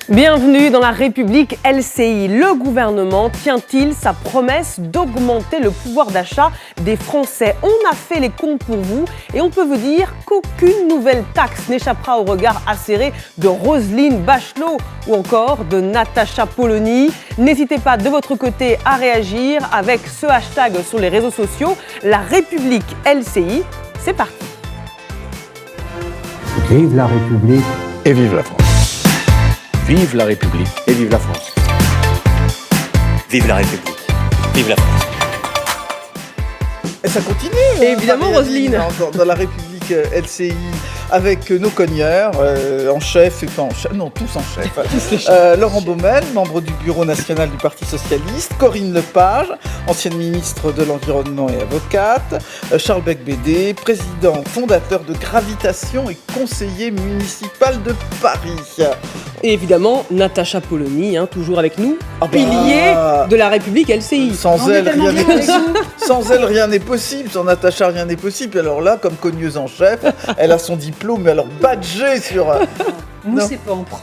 Bienvenue dans la République LCI. Le gouvernement tient-il sa promesse d'augmenter le pouvoir d'achat des Français? On a fait les comptes pour vous et on peut vous dire qu'aucune nouvelle taxe n'échappera au regard acéré de Roselyne Bachelot ou encore de Natacha Polony. N'hésitez pas de votre côté à réagir avec ce hashtag sur les réseaux sociaux, la République LCI. C'est parti. Vive la République et vive la France. Vive la République et vive la France. Vive la République, vive la France. Et ça continue. Évidemment, Roselyne. Dans la République LCI, avec nos cogneurs, en chef et pas en chef, non, tous en chef. Laurent Baumel, membre du bureau national du Parti Socialiste, Corinne Lepage, ancienne ministre de l'Environnement et avocate, Charles Becbédé, président fondateur de Gravitation et conseiller municipal de Paris. Et évidemment, Natacha Polony, toujours avec nous, pilier de la République LCI. Sans elle, rien n'est possible. Sans Natacha, rien n'est possible. Alors là, comme cogneuse en chef, elle a son diplôme, mais alors badgé sur... Mousse et pampre.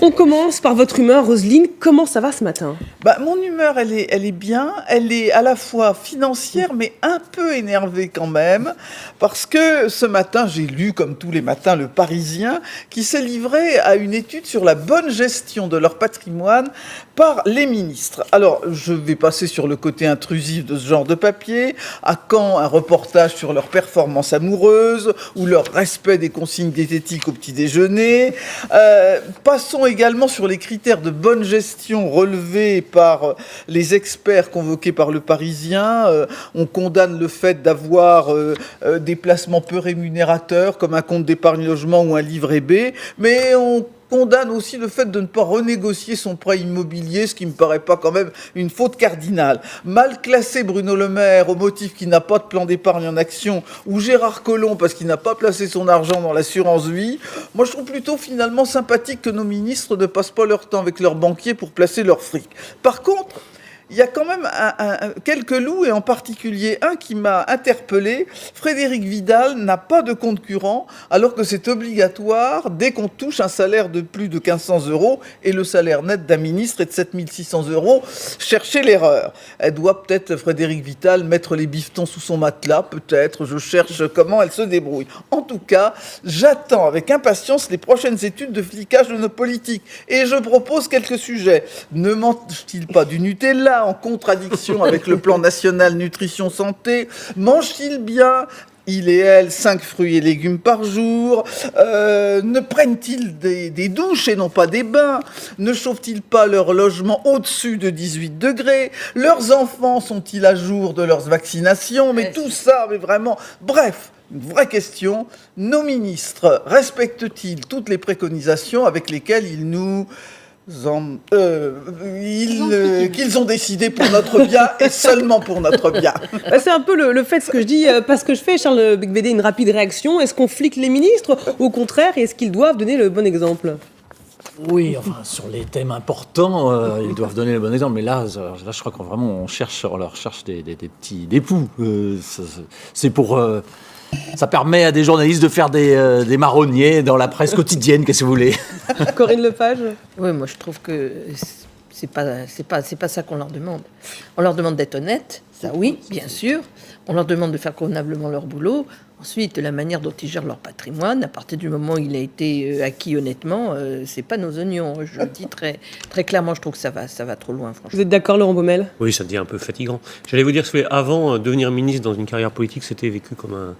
On commence par votre humeur, Roselyne. Comment ça va ce matin ? Mon humeur, elle est bien. Elle est à la fois financière, mais un peu énervée quand même. Parce que ce matin, j'ai lu, comme tous les matins, Le Parisien, qui s'est livré à une étude sur la bonne gestion de leur patrimoine par les ministres. Alors, je vais passer sur le côté intrusif de ce genre de papier. À quand un reportage sur leur performance amoureuse ou leur respect des consignes diététiques au petit déjeuner. Passons également sur les critères de bonne gestion relevés par les experts convoqués par Le Parisien. On condamne le fait d'avoir des placements peu rémunérateurs comme un compte d'épargne logement ou un livret B, mais on condamne aussi le fait de ne pas renégocier son prêt immobilier, ce qui me paraît pas quand même une faute cardinale. Mal classé Bruno Le Maire au motif qu'il n'a pas de plan d'épargne en action, ou Gérard Collomb parce qu'il n'a pas placé son argent dans l'assurance vie. Moi, je trouve plutôt finalement sympathique que nos ministres ne passent pas leur temps avec leurs banquiers pour placer leur fric. Par contre, il y a quand même quelques loups, et en particulier un qui m'a interpellé. Frédérique Vidal n'a pas de compte courant, alors que c'est obligatoire dès qu'on touche un salaire de plus de 1 500 € et le salaire net d'un ministre est de 7 600 €. Cherchez l'erreur. Elle doit peut-être, Frédérique Vidal, mettre les bifetons sous son matelas, peut-être. Je cherche comment elle se débrouille. En tout cas, j'attends avec impatience les prochaines études de flicage de nos politiques. Et je propose quelques sujets. Ne mange-t-il pas du Nutella en contradiction avec le plan national nutrition santé? Mange-t-il bien, il et elle, 5 fruits et légumes par jour? Ne prennent-ils des douches et non pas des bains? Ne chauffent-ils pas leur logement au-dessus de 18 degrés? Leurs enfants sont-ils à jour de leurs vaccinations? Mais tout ça, mais vraiment... Bref, une vraie question. Nos ministres respectent-ils toutes les préconisations avec lesquelles qu'ils ont décidé pour notre bien et seulement pour notre bien? C'est un peu le fait de ce que je dis, pas ce que je fais. Charles Becbédé, une rapide réaction. Est-ce qu'on flique les ministres? Au contraire, est-ce qu'ils doivent donner le bon exemple? Oui, enfin, sur les thèmes importants, ils doivent donner le bon exemple. Mais là je crois qu'on vraiment on leur cherche des petits époux. C'est pour... Ça permet à des journalistes de faire des marronniers dans la presse quotidienne, qu'est-ce que vous voulez. Corinne Lepage? Oui, moi je trouve que c'est pas ça qu'on leur demande. On leur demande d'être honnêtes, ça oui, bien sûr. On leur demande de faire convenablement leur boulot. Ensuite, la manière dont ils gèrent leur patrimoine, à partir du moment où il a été acquis honnêtement, c'est pas nos oignons. Je le dis très, très clairement, je trouve que ça va trop loin, franchement. Vous êtes d'accord, Laurent Baumel? Oui, ça devient un peu fatigant. J'allais vous dire, avant, devenir ministre dans une carrière politique, c'était vécu comme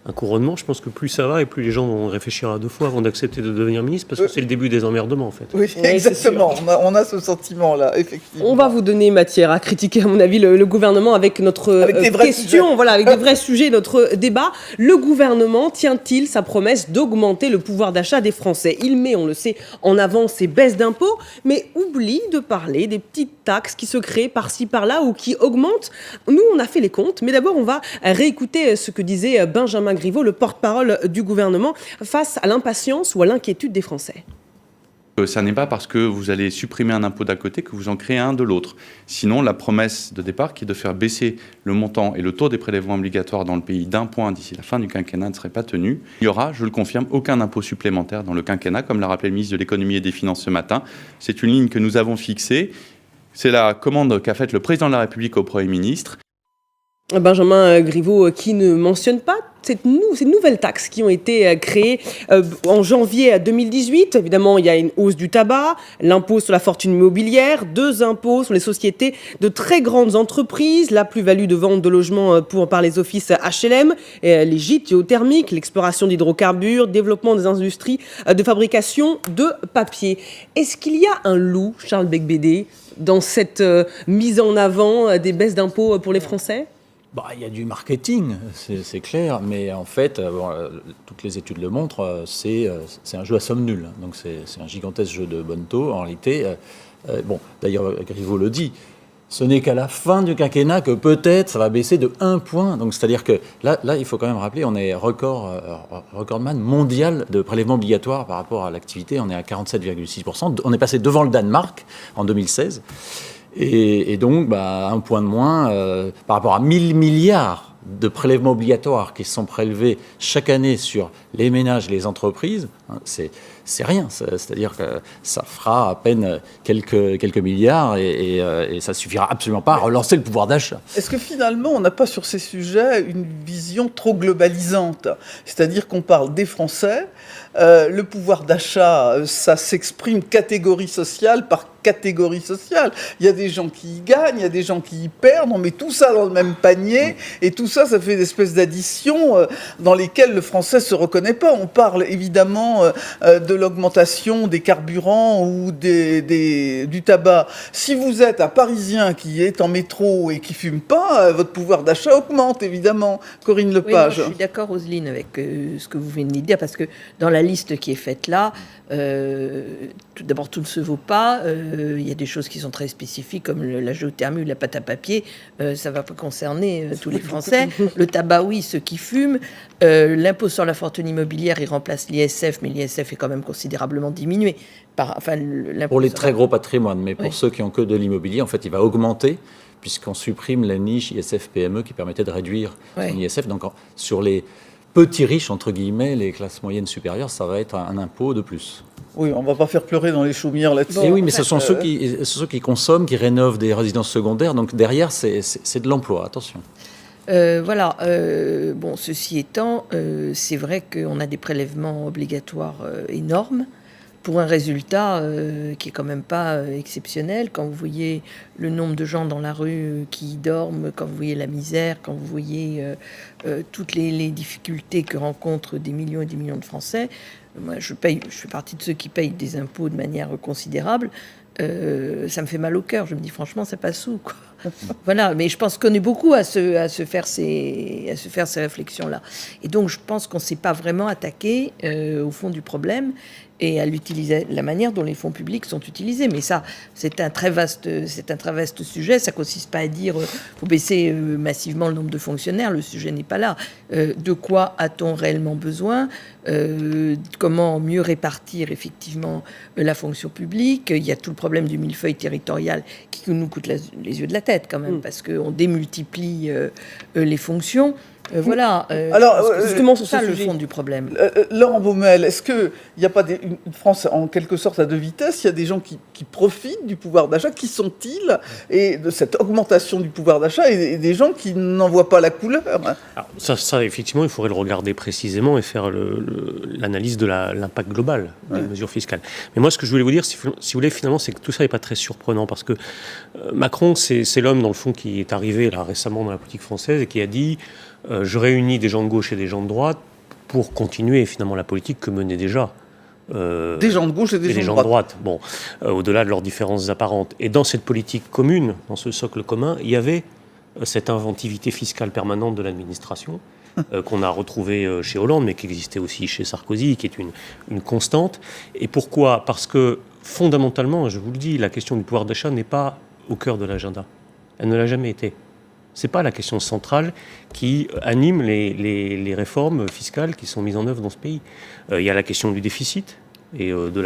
un couronnement. Je pense que plus ça va et plus les gens vont réfléchir à 2 fois avant d'accepter de devenir ministre, parce que c'est le début des emmerdements en fait. Oui, exactement. On a ce sentiment-là, effectivement. On va vous donner matière à critiquer, à mon avis, le gouvernement avec notre question, avec des vrais sujets, notre débat. Le gouvernement tient-il sa promesse d'augmenter le pouvoir d'achat des Français? Il met, on le sait, en avant ses baisses d'impôts, mais oublie de parler des petites taxes qui se créent par-ci, par-là ou qui augmentent. Nous, on a fait les comptes, mais d'abord, on va réécouter ce que disait Benjamin Griveaux, le porte-parole du gouvernement, face à l'impatience ou à l'inquiétude des Français. Ça n'est pas parce que vous allez supprimer un impôt d'un côté que vous en créez un de l'autre. Sinon, la promesse de départ, qui est de faire baisser le montant et le taux des prélèvements obligatoires dans le pays d'1 point d'ici la fin du quinquennat, ne serait pas tenue. Il y aura, je le confirme, aucun impôt supplémentaire dans le quinquennat, comme l'a rappelé le ministre de l'Économie et des Finances ce matin. C'est une ligne que nous avons fixée. C'est la commande qu'a faite le président de la République au Premier ministre. Benjamin Griveaux, qui ne mentionne pas ces nouvelles taxes qui ont été créées en janvier 2018. Évidemment, il y a une hausse du tabac, l'impôt sur la fortune immobilière, 2 impôts sur les sociétés de très grandes entreprises, la plus-value de vente de logements par les offices HLM, les gîtes géothermiques, l'exploration d'hydrocarbures, développement des industries de fabrication de papier. Est-ce qu'il y a un loup, Charles Becbédé, dans cette mise en avant des baisses d'impôts pour les Français ? Il y a du marketing, c'est clair, mais en fait, toutes les études le montrent, c'est un jeu à somme nulle. Donc c'est un gigantesque jeu de bonneteau. En réalité, d'ailleurs, Griveaux le dit, ce n'est qu'à la fin du quinquennat que peut-être ça va baisser de 1 point. Donc c'est-à-dire que là, il faut quand même rappeler, on est recordman mondial de prélèvements obligatoires par rapport à l'activité. On est à 47,6%. On est passé devant le Danemark en 2016. Et donc, 1 point de moins par rapport à 1000 milliards de prélèvements obligatoires qui sont prélevés chaque année sur les ménages et les entreprises, c'est rien. C'est-à-dire que ça fera à peine quelques milliards et ça suffira absolument pas à relancer le pouvoir d'achat. Est-ce que finalement, on n'a pas sur ces sujets une vision trop globalisante ? C'est-à-dire qu'on parle des Français, le pouvoir d'achat, ça s'exprime catégorie sociale par catégorie sociale. Il y a des gens qui y gagnent, il y a des gens qui y perdent, on met tout ça dans le même panier, et tout ça, ça fait une espèce d'addition dans lesquelles le Français se reconnaît pas. On parle évidemment de l'augmentation des carburants ou du tabac. Si vous êtes un Parisien qui est en métro et qui fume pas, votre pouvoir d'achat augmente, évidemment. Corinne Lepage. Oui, je suis d'accord, Roselyne, avec ce que vous venez de dire, parce que dans la liste qui est faite là, d'abord, tout ne se vaut pas. Il y a des choses qui sont très spécifiques, comme la géothermie ou la pâte à papier. Ça ne va pas concerner tous les Français. Le tabac, oui, ceux qui fument. L'impôt sur la fortune immobilière, il remplace l'ISF, mais l'ISF est quand même considérablement diminué. Pour les très gros patrimoines, mais pour ceux qui n'ont que de l'immobilier, en fait, il va augmenter, puisqu'on supprime la niche ISF-PME qui permettait de réduire son ISF. Donc, sur les petits riches, entre guillemets, les classes moyennes supérieures, ça va être un impôt de plus. Oui, on ne va pas faire pleurer dans les chaumières là-dessus. Et oui, mais ce sont ceux qui consomment, qui rénovent des résidences secondaires. Donc derrière, c'est de l'emploi, attention. Ceci étant, c'est vrai qu'on a des prélèvements obligatoires énormes pour un résultat qui est quand même pas exceptionnel. Quand vous voyez le nombre de gens dans la rue qui dorment, quand vous voyez la misère, quand vous voyez toutes les difficultés que rencontrent des millions et des millions de Français, moi je fais partie de ceux qui payent des impôts de manière considérable. Ça me fait mal au cœur. Je me dis franchement, c'est pas sous, quoi. Voilà, mais je pense qu'on est beaucoup à se faire ces réflexions-là. Et donc, je pense qu'on ne s'est pas vraiment attaqué au fond du problème et à l'utiliser, la manière dont les fonds publics sont utilisés. Mais ça, c'est un très vaste sujet. Ça consiste pas à dire faut baisser massivement le nombre de fonctionnaires. Le sujet n'est pas là. De quoi a-t-on réellement besoin ? Comment mieux répartir effectivement la fonction publique ? Il y a tout le problème du millefeuille territorial qui nous coûte les yeux de la tête quand même, parce qu'on démultiplie les fonctions. Alors, justement, c'est ça le fond du problème. Laurent Baumel, est-ce qu'il n'y a pas une France en quelque sorte à deux vitesses ? Il y a des gens qui profitent du pouvoir d'achat. Qui sont-ils ? Et de cette augmentation du pouvoir d'achat, et des gens qui n'en voient pas la couleur. Alors, ça, effectivement, il faudrait le regarder précisément et faire l'analyse de l'impact global des mesures fiscales. Mais moi, ce que je voulais vous dire, si vous voulez, finalement, c'est que tout ça n'est pas très surprenant, parce que Macron, c'est l'homme, dans le fond, qui est arrivé là, récemment dans la politique française et qui a dit je réunis des gens de gauche et des gens de droite pour continuer finalement la politique que menaient déjà des gens de gauche et des gens de droite. Bon, au-delà de leurs différences apparentes. Et dans cette politique commune, dans ce socle commun, il y avait cette inventivité fiscale permanente de l'administration qu'on a retrouvée chez Hollande, mais qui existait aussi chez Sarkozy, qui est une constante. Et pourquoi ? Parce que fondamentalement, je vous le dis, la question du pouvoir d'achat n'est pas au cœur de l'agenda. Elle ne l'a jamais été. Ce n'est pas la question centrale qui anime les réformes fiscales qui sont mises en œuvre dans ce pays. Il y a la question du déficit, et de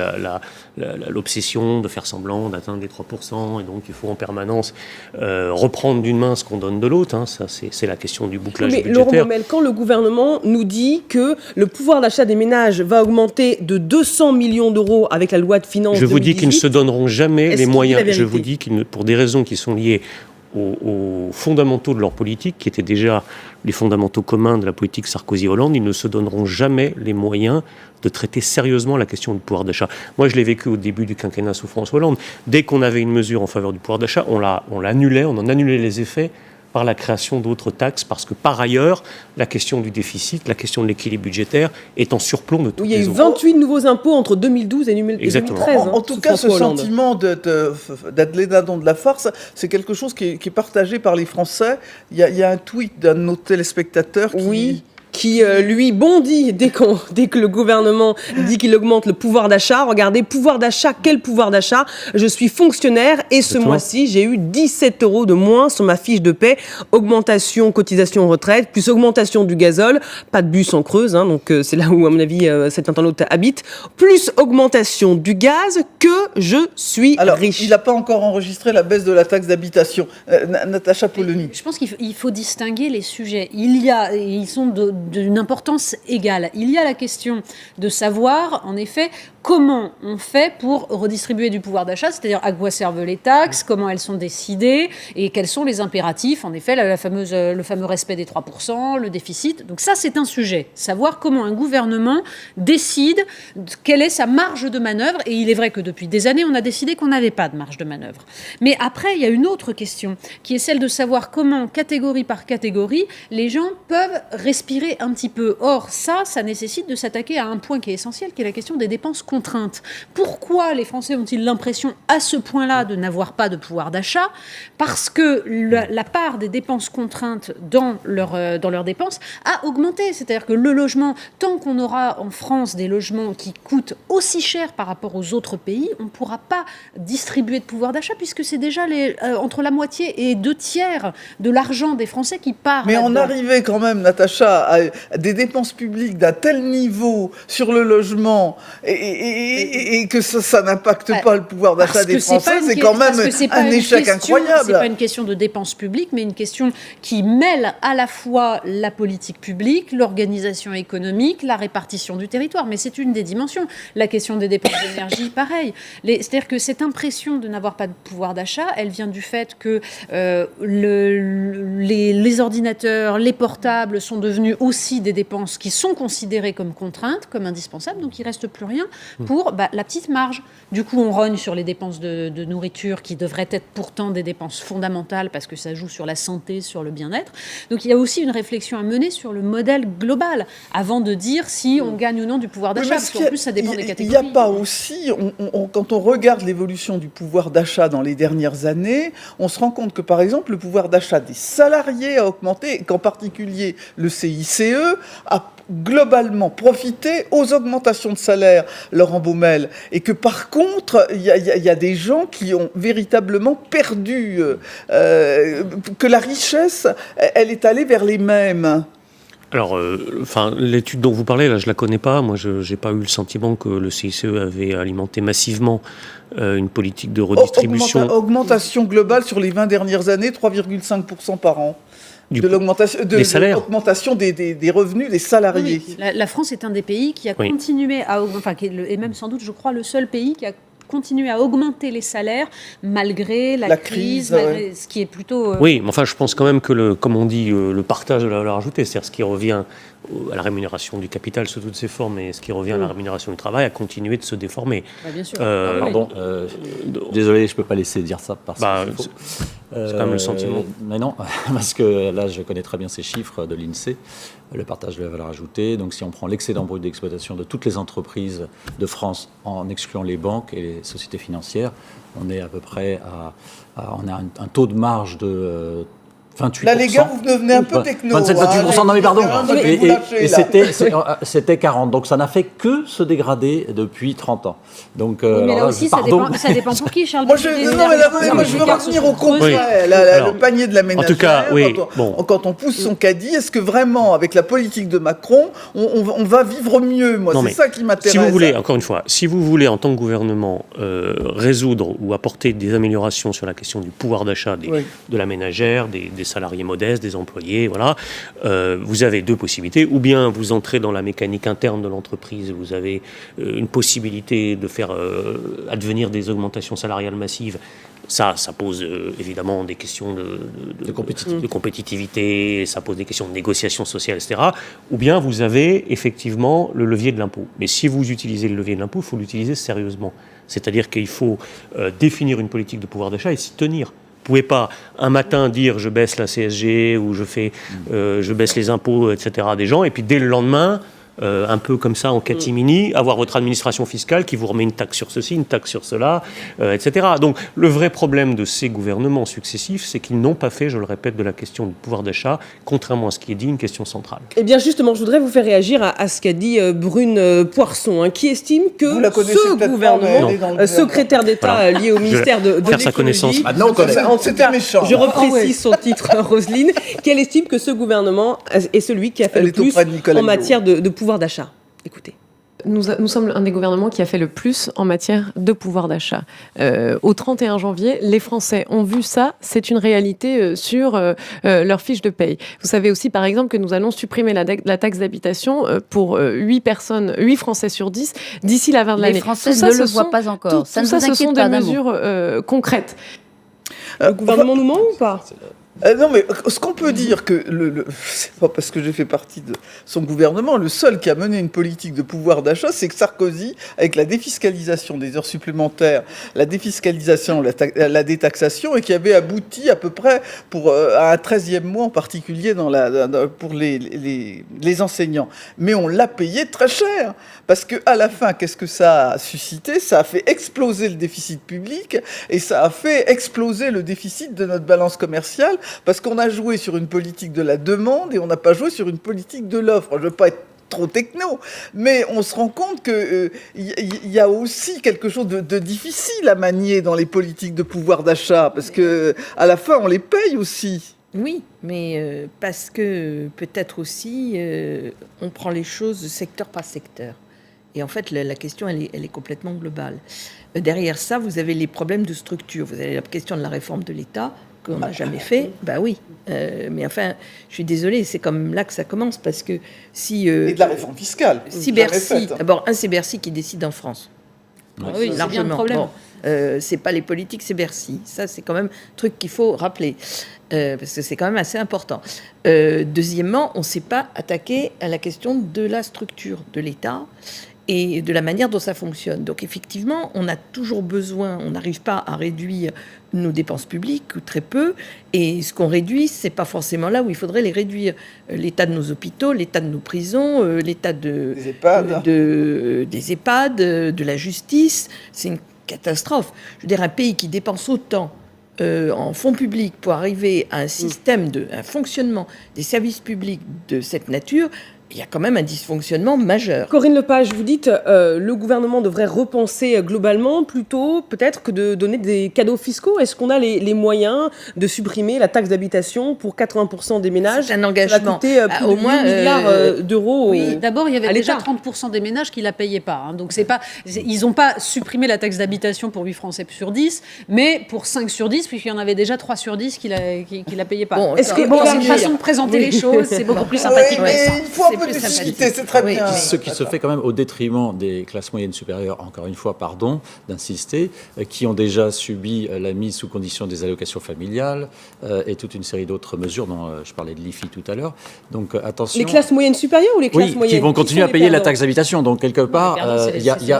l'obsession de faire semblant d'atteindre les 3%, et donc il faut en permanence reprendre d'une main ce qu'on donne de l'autre. Hein. Ça, c'est la question du bouclage budgétaire. Laurent Baumel, quand le gouvernement nous dit que le pouvoir d'achat des ménages va augmenter de 200 millions d'euros avec la loi de finances 2018, je vous dis qu'ils ne se donneront jamais les moyens. Je vous dis qu'ils, pour des raisons qui sont liées aux fondamentaux de leur politique, qui étaient déjà les fondamentaux communs de la politique Sarkozy-Hollande, ils ne se donneront jamais les moyens de traiter sérieusement la question du pouvoir d'achat. Moi, je l'ai vécu au début du quinquennat sous François Hollande. Dès qu'on avait une mesure en faveur du pouvoir d'achat, on l'annulait, on en annulait les effets par la création d'autres taxes, parce que par ailleurs, la question du déficit, la question de l'équilibre budgétaire est en surplomb de toutes les autres. Il y a eu 28 nouveaux impôts entre 2012 et 2013. En tout cas, ce sentiment d'être les dindons de la farce, c'est quelque chose qui est partagé par les Français. Il y a un tweet d'un de nos téléspectateurs qui lui bondit dès que le gouvernement dit qu'il augmente le pouvoir d'achat. Regardez, pouvoir d'achat, quel pouvoir d'achat? Je suis fonctionnaire et ce mois-ci, j'ai eu 17 € de moins sur ma fiche de paie. Augmentation, cotisation retraite, plus augmentation du gazole, pas de bus en Creuse, hein, donc c'est là où, à mon avis, cet internaute habite, plus augmentation du gaz, que je suis riche. Il n'a pas encore enregistré la baisse de la taxe d'habitation. Natacha Polony. Je pense qu'il faut distinguer les sujets. Ils sont d'une importance égale. Il y a la question de savoir, en effet, comment on fait pour redistribuer du pouvoir d'achat, c'est-à-dire à quoi servent les taxes, comment elles sont décidées et quels sont les impératifs, en effet, le fameux respect des 3%, le déficit. Donc ça, c'est un sujet. Savoir comment un gouvernement décide quelle est sa marge de manœuvre. Et il est vrai que depuis des années, on a décidé qu'on n'avait pas de marge de manœuvre. Mais après, il y a une autre question qui est celle de savoir comment, catégorie par catégorie, les gens peuvent respirer un petit peu. Or, ça nécessite de s'attaquer à un point qui est essentiel, qui est la question des dépenses contraintes. Pourquoi les Français ont-ils l'impression, à ce point-là, de n'avoir pas de pouvoir d'achat? Parce que la part des dépenses contraintes dans leurs dépenses a augmenté. C'est-à-dire que le logement, tant qu'on aura en France des logements qui coûtent aussi cher par rapport aux autres pays, on ne pourra pas distribuer de pouvoir d'achat, puisque c'est déjà entre la moitié et 2/3 de l'argent des Français qui part. Mais on arrivait quand même, Natacha, à des dépenses publiques d'un tel niveau sur le logement et que ça n'impacte pas le pouvoir d'achat des Français, c'est quand même un échec incroyable. C'est pas une question de dépenses publiques, mais une question qui mêle à la fois la politique publique, l'organisation économique, la répartition du territoire. Mais c'est une des dimensions. La question des dépenses d'énergie, pareil. C'est-à-dire que cette impression de n'avoir pas de pouvoir d'achat, elle vient du fait que les ordinateurs, les portables sont devenus aussi des dépenses qui sont considérées comme contraintes, comme indispensables, donc il ne reste plus rien pour la petite marge. Du coup, on rogne sur les dépenses de nourriture qui devraient être pourtant des dépenses fondamentales parce que ça joue sur la santé, sur le bien-être. Donc il y a aussi une réflexion à mener sur le modèle global avant de dire si on gagne ou non du pouvoir d'achat, parce qu'en plus ça dépend des catégories. Il n'y a pas aussi, quand on regarde l'évolution du pouvoir d'achat dans les dernières années, on se rend compte que par exemple le pouvoir d'achat des salariés a augmenté, et qu'en particulier le CICE a globalement profité aux augmentations de salaire, Laurent Baumel, et que par contre, il y a des gens qui ont véritablement perdu, que la richesse, elle est allée vers les mêmes. Alors, l'étude dont vous parlez, là, je la connais pas. Moi, je n'ai pas eu le sentiment que le CICE avait alimenté massivement une politique de redistribution. Augmentation globale sur les 20 dernières années, 3,5% par an. De l'augmentation des revenus des salariés. Oui, la France est un des pays qui a continué à et même sans doute, je crois, le seul pays qui a continué à augmenter les salaires malgré la crise, malgré ce qui est plutôt... Oui, mais enfin, je pense quand même que, comme on dit, le partage de la valeur ajoutée, c'est-à-dire ce qui revient à la rémunération du capital sous toutes ses formes et ce qui revient à la rémunération du travail a continué de se déformer. Bien sûr. Pardon, désolé, je ne peux pas laisser dire ça parce que c'est quand même le sentiment. Mais non, parce que là, je connais très bien ces chiffres de l'INSEE, le partage de la valeur ajoutée. Donc, si on prend l'excédent brut d'exploitation de toutes les entreprises de France, en excluant les banques et les sociétés financières, on est à peu près on a un taux de marge de 28%. Là, les gars, vous devenez un peu techno. 27-28%, non mais pardon. Et c'était... c'était 40%. Donc ça n'a fait que se dégrader depuis 30 ans. Donc, Oui, mais là alors, aussi, pardon. ça dépend pour qui, Charles. Moi, je veux revenir au concret, le panier de la ménagère. En tout cas, oui, Quand on pousse son caddie, est-ce que vraiment, avec la politique de Macron, on va vivre mieux? Moi, c'est ça qui m'intéresse. Si vous voulez, encore une fois, si vous voulez, en tant que gouvernement, résoudre ou apporter des améliorations sur la question du pouvoir d'achat de la ménagère, des salariés modestes, des employés, voilà, vous avez deux possibilités. Ou bien vous entrez dans la mécanique interne de l'entreprise, vous avez une possibilité de faire advenir des augmentations salariales massives. Ça pose évidemment des questions de compétitivité, ça pose des questions de négociation sociale, etc. Ou bien vous avez effectivement le levier de l'impôt. Mais si vous utilisez le levier de l'impôt, il faut l'utiliser sérieusement. C'est-à-dire qu'il faut définir une politique de pouvoir d'achat et s'y tenir. Vous ne pouvez pas un matin dire je baisse la CSG ou je baisse les impôts, etc. des gens, et puis dès le lendemain, un peu comme ça en catimini, avoir votre administration fiscale qui vous remet une taxe sur ceci, une taxe sur cela, etc. Donc le vrai problème de ces gouvernements successifs, c'est qu'ils n'ont pas fait, je le répète, de la question du pouvoir d'achat, contrairement à ce qui est dit, une question centrale. Eh bien justement, je voudrais vous faire réagir à ce qu'a dit Brune Poirson, qui estime que ce gouvernement, secrétaire d'État lié au ministère de l'écologie, je reprécise son titre, Roselyne, qu'elle estime que ce gouvernement est celui qui a fait le plus en matière de pouvoir d'achat. Écoutez. Nous sommes un des gouvernements qui a fait le plus en matière de pouvoir d'achat. Au 31 janvier, les Français ont vu ça. C'est une réalité sur leur fiche de paye. Vous savez aussi, par exemple, que nous allons supprimer la taxe d'habitation pour 8 Français sur 10 d'ici la fin de l'année. Les Français ne le voient pas encore. Ça ne vous inquiète pas, ce sont des mesures concrètes. Le gouvernement nous ment ou pas ? Non, mais ce qu'on peut dire que c'est pas parce que j'ai fait partie de son gouvernement, le seul qui a mené une politique de pouvoir d'achat, c'est que Sarkozy, avec la défiscalisation des heures supplémentaires, la défiscalisation, la détaxation, et qui avait abouti à peu près à un 13e mois en particulier pour les enseignants. Mais on l'a payé très cher, parce qu'à la fin, qu'est-ce que ça a suscité ? Ça a fait exploser le déficit public, et ça a fait exploser le déficit de notre balance commerciale, parce qu'on a joué sur une politique de la demande et on n'a pas joué sur une politique de l'offre. Je ne veux pas être trop techno, mais on se rend compte qu'il y a aussi quelque chose de difficile à manier dans les politiques de pouvoir d'achat, parce qu'à la fin, on les paye aussi. Oui, mais parce que peut-être aussi, on prend les choses secteur par secteur. Et en fait, la question, elle est complètement globale. Derrière ça, vous avez les problèmes de structure. Vous avez la question de la réforme de l'État, qu'on n'a jamais fait, oui. Mais enfin, je suis désolée, c'est comme là que ça commence, parce que si... et de la réforme fiscale. Si Bercy, d'abord, c'est Bercy qui décide en France. Oui, c'est bien le problème. C'est pas les politiques, c'est Bercy. Ça, c'est quand même un truc qu'il faut rappeler, parce que c'est quand même assez important. Deuxièmement, on ne s'est pas attaqué à la question de la structure de l'État et de la manière dont ça fonctionne. Donc effectivement, on a toujours besoin, on n'arrive pas à réduire nos dépenses publiques, ou très peu, et ce qu'on réduit, c'est pas forcément là où il faudrait les réduire. L'état de nos hôpitaux, l'état de nos prisons, l'état des EHPAD, de la justice, c'est une catastrophe. Je veux dire, un pays qui dépense autant en fonds publics pour arriver à un système, un fonctionnement des services publics de cette nature, il y a quand même un dysfonctionnement majeur. Corinne Lepage, vous dites le gouvernement devrait repenser globalement plutôt peut-être que de donner des cadeaux fiscaux. Est-ce qu'on a les moyens de supprimer la taxe d'habitation pour 80% des ménages ? C'est un engagement. Ça va coûter plus de 8 milliards d'euros. Oui, d'abord, il y avait déjà 30% des ménages qui ne la payaient pas. Hein. Donc, ils n'ont pas supprimé la taxe d'habitation pour 8 Français sur 10, mais pour 5 sur 10, puisqu'il y en avait déjà 3 sur 10 qui ne la payaient pas. Bon, c'est une façon de présenter les choses, c'est beaucoup plus sympathique. C'est très bien. Ce qui se fait quand même au détriment des classes moyennes supérieures, encore une fois, pardon d'insister, qui ont déjà subi la mise sous condition des allocations familiales et toute une série d'autres mesures dont je parlais de l'IFI tout à l'heure. Donc attention. Les classes moyennes supérieures ou les classes moyennes qui vont continuer à payer la taxe d'habitation. Donc quelque part,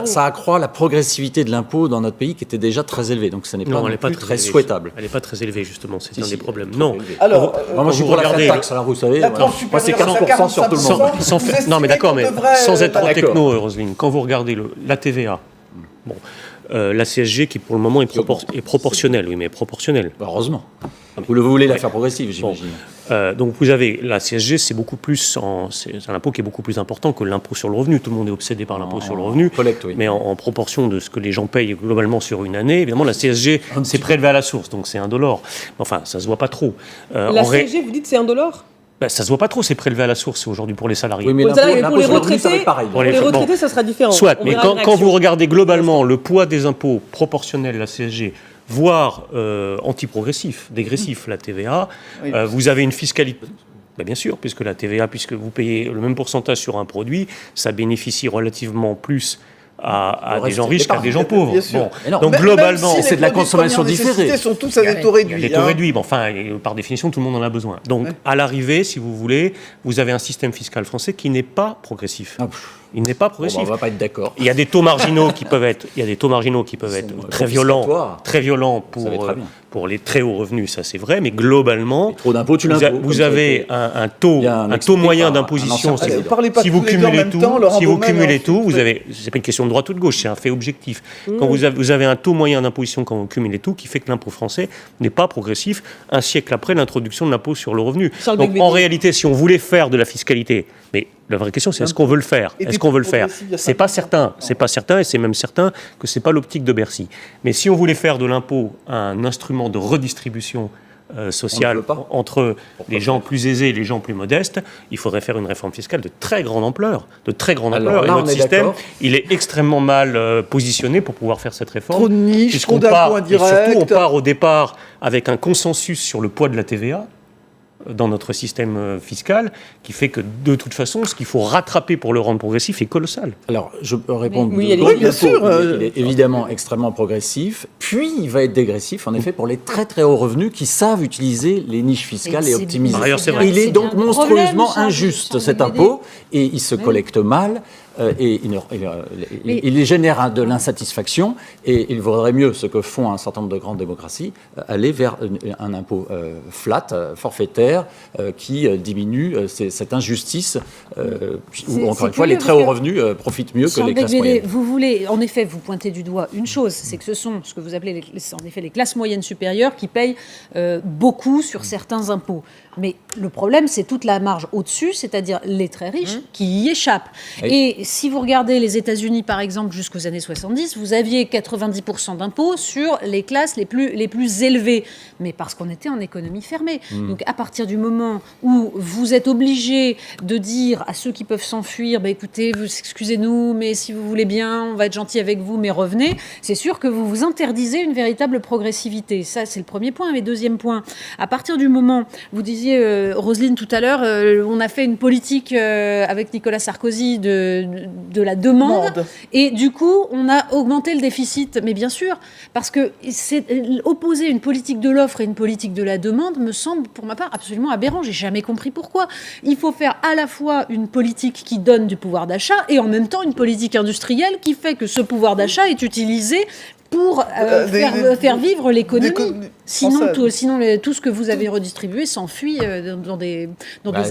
ça accroît la progressivité de l'impôt dans notre pays qui était déjà très élevée. Donc ce n'est pas très souhaitable. Elle n'est pas très élevée, justement. C'est un des problèmes. Non. Alors, moi, je suis pour la flat tax. Alors, vous savez, moi, c'est 40% sur tout le monde. Non, mais d'accord, mais sans être trop techno, Roselyne, quand vous regardez la TVA, la CSG qui pour le moment est proportionnelle, oui, mais proportionnelle. Heureusement. Vous voulez la faire progressive, j'imagine. Donc vous avez la CSG, c'est un impôt qui est beaucoup plus important que l'impôt sur le revenu. Tout le monde est obsédé par l'impôt sur le revenu, mais en proportion de ce que les gens payent globalement sur une année, évidemment la CSG c'est prélevé à la source, donc c'est $1. Enfin, ça se voit pas trop. La CSG, vous dites c'est $1 ? Ça se voit pas trop, c'est prélevé à la source aujourd'hui pour les salariés. Oui, mais pour les retraités, ça sera différent. Soit, mais quand vous regardez globalement le poids des impôts proportionnels à la CSG, voire anti-progressif, dégressif, la TVA, vous avez une fiscalité... bien sûr, puisque la TVA, puisque vous payez le même pourcentage sur un produit, ça bénéficie relativement plus à des gens riches qu'à des gens pauvres. Donc globalement, si c'est de la consommation différée. Les sont tous à des taux réduits. Les taux réduits, enfin, par définition, tout le monde en a besoin. Donc à l'arrivée, si vous voulez, vous avez un système fiscal français qui n'est pas progressif. Il n'est pas progressif. On va pas être d'accord. Il y a des taux marginaux qui peuvent être, très violents pour les très hauts revenus, ça c'est vrai, mais globalement, trop d'impôts, vous avez un taux moyen d'imposition. Si vous cumulez tout, vous avez, c'est pas une question de droite ou de gauche, c'est un fait objectif. Quand vous avez un taux moyen d'imposition quand vous cumulez tout, qui fait que l'impôt français n'est pas progressif un siècle après l'introduction de l'impôt sur le revenu. Donc en réalité, si on voulait faire de la fiscalité, mais la vraie question, c'est est-ce qu'on veut le faire ? Est-ce qu'on veut le faire ? C'est pas certain. C'est pas certain, et c'est même certain que c'est pas l'optique de Bercy. Mais si on voulait faire de l'impôt un instrument de redistribution sociale entre les gens plus aisés et les gens plus modestes, il faudrait faire une réforme fiscale de très grande ampleur. Alors, et notre système, il est extrêmement mal positionné pour pouvoir faire cette réforme. Trop de niches, trop d'impôts indirects. Et surtout, on part au départ avec un consensus sur le poids de la TVA dans notre système fiscal, qui fait que de toute façon, ce qu'il faut rattraper pour le rendre progressif est colossal. Alors, je peux répondre. Oui, bien sûr. Il est évidemment extrêmement progressif, puis il va être dégressif, en effet, pour les très très hauts revenus qui savent utiliser les niches fiscales et optimiser. Par ailleurs, c'est vrai. Il est donc monstrueusement injuste, cet impôt, et il se collecte mal. Et il génère de l'insatisfaction, et il vaudrait mieux, ce que font un certain nombre de grandes démocraties, aller vers un impôt flat, forfaitaire, qui diminue cette injustice, où, encore une fois, les très hauts revenus profitent mieux que les classes moyennes. Vous voulez, en effet, vous pointez du doigt une chose, c'est que ce sont ce que vous appelez en effet les classes moyennes supérieures qui payent beaucoup sur certains impôts. Mais le problème, c'est toute la marge au-dessus, c'est-à-dire les très riches, qui y échappent. Oui. Et si vous regardez les États-Unis, par exemple, jusqu'aux années 70, vous aviez 90% d'impôts sur les classes les plus élevées. Mais parce qu'on était en économie fermée. Donc, à partir du moment où vous êtes obligé de dire à ceux qui peuvent s'enfuir, écoutez, excusez-nous, mais si vous voulez bien, on va être gentil avec vous, mais revenez, c'est sûr que vous vous interdisez une véritable progressivité. Ça, c'est le premier point. Mais deuxième point, à partir du moment, vous disiez, Roselyne, tout à l'heure, on a fait une politique avec Nicolas Sarkozy de la demande, et du coup, on a augmenté le déficit. Mais bien sûr, parce que opposer une politique de l'offre et une politique de la demande me semble, pour ma part, absolument aberrant. J'ai jamais compris pourquoi. Il faut faire à la fois une politique qui donne du pouvoir d'achat et en même temps une politique industrielle qui fait que ce pouvoir d'achat est utilisé pour faire vivre l'économie. Sinon, tout ce que vous avez redistribué s'enfuit dans des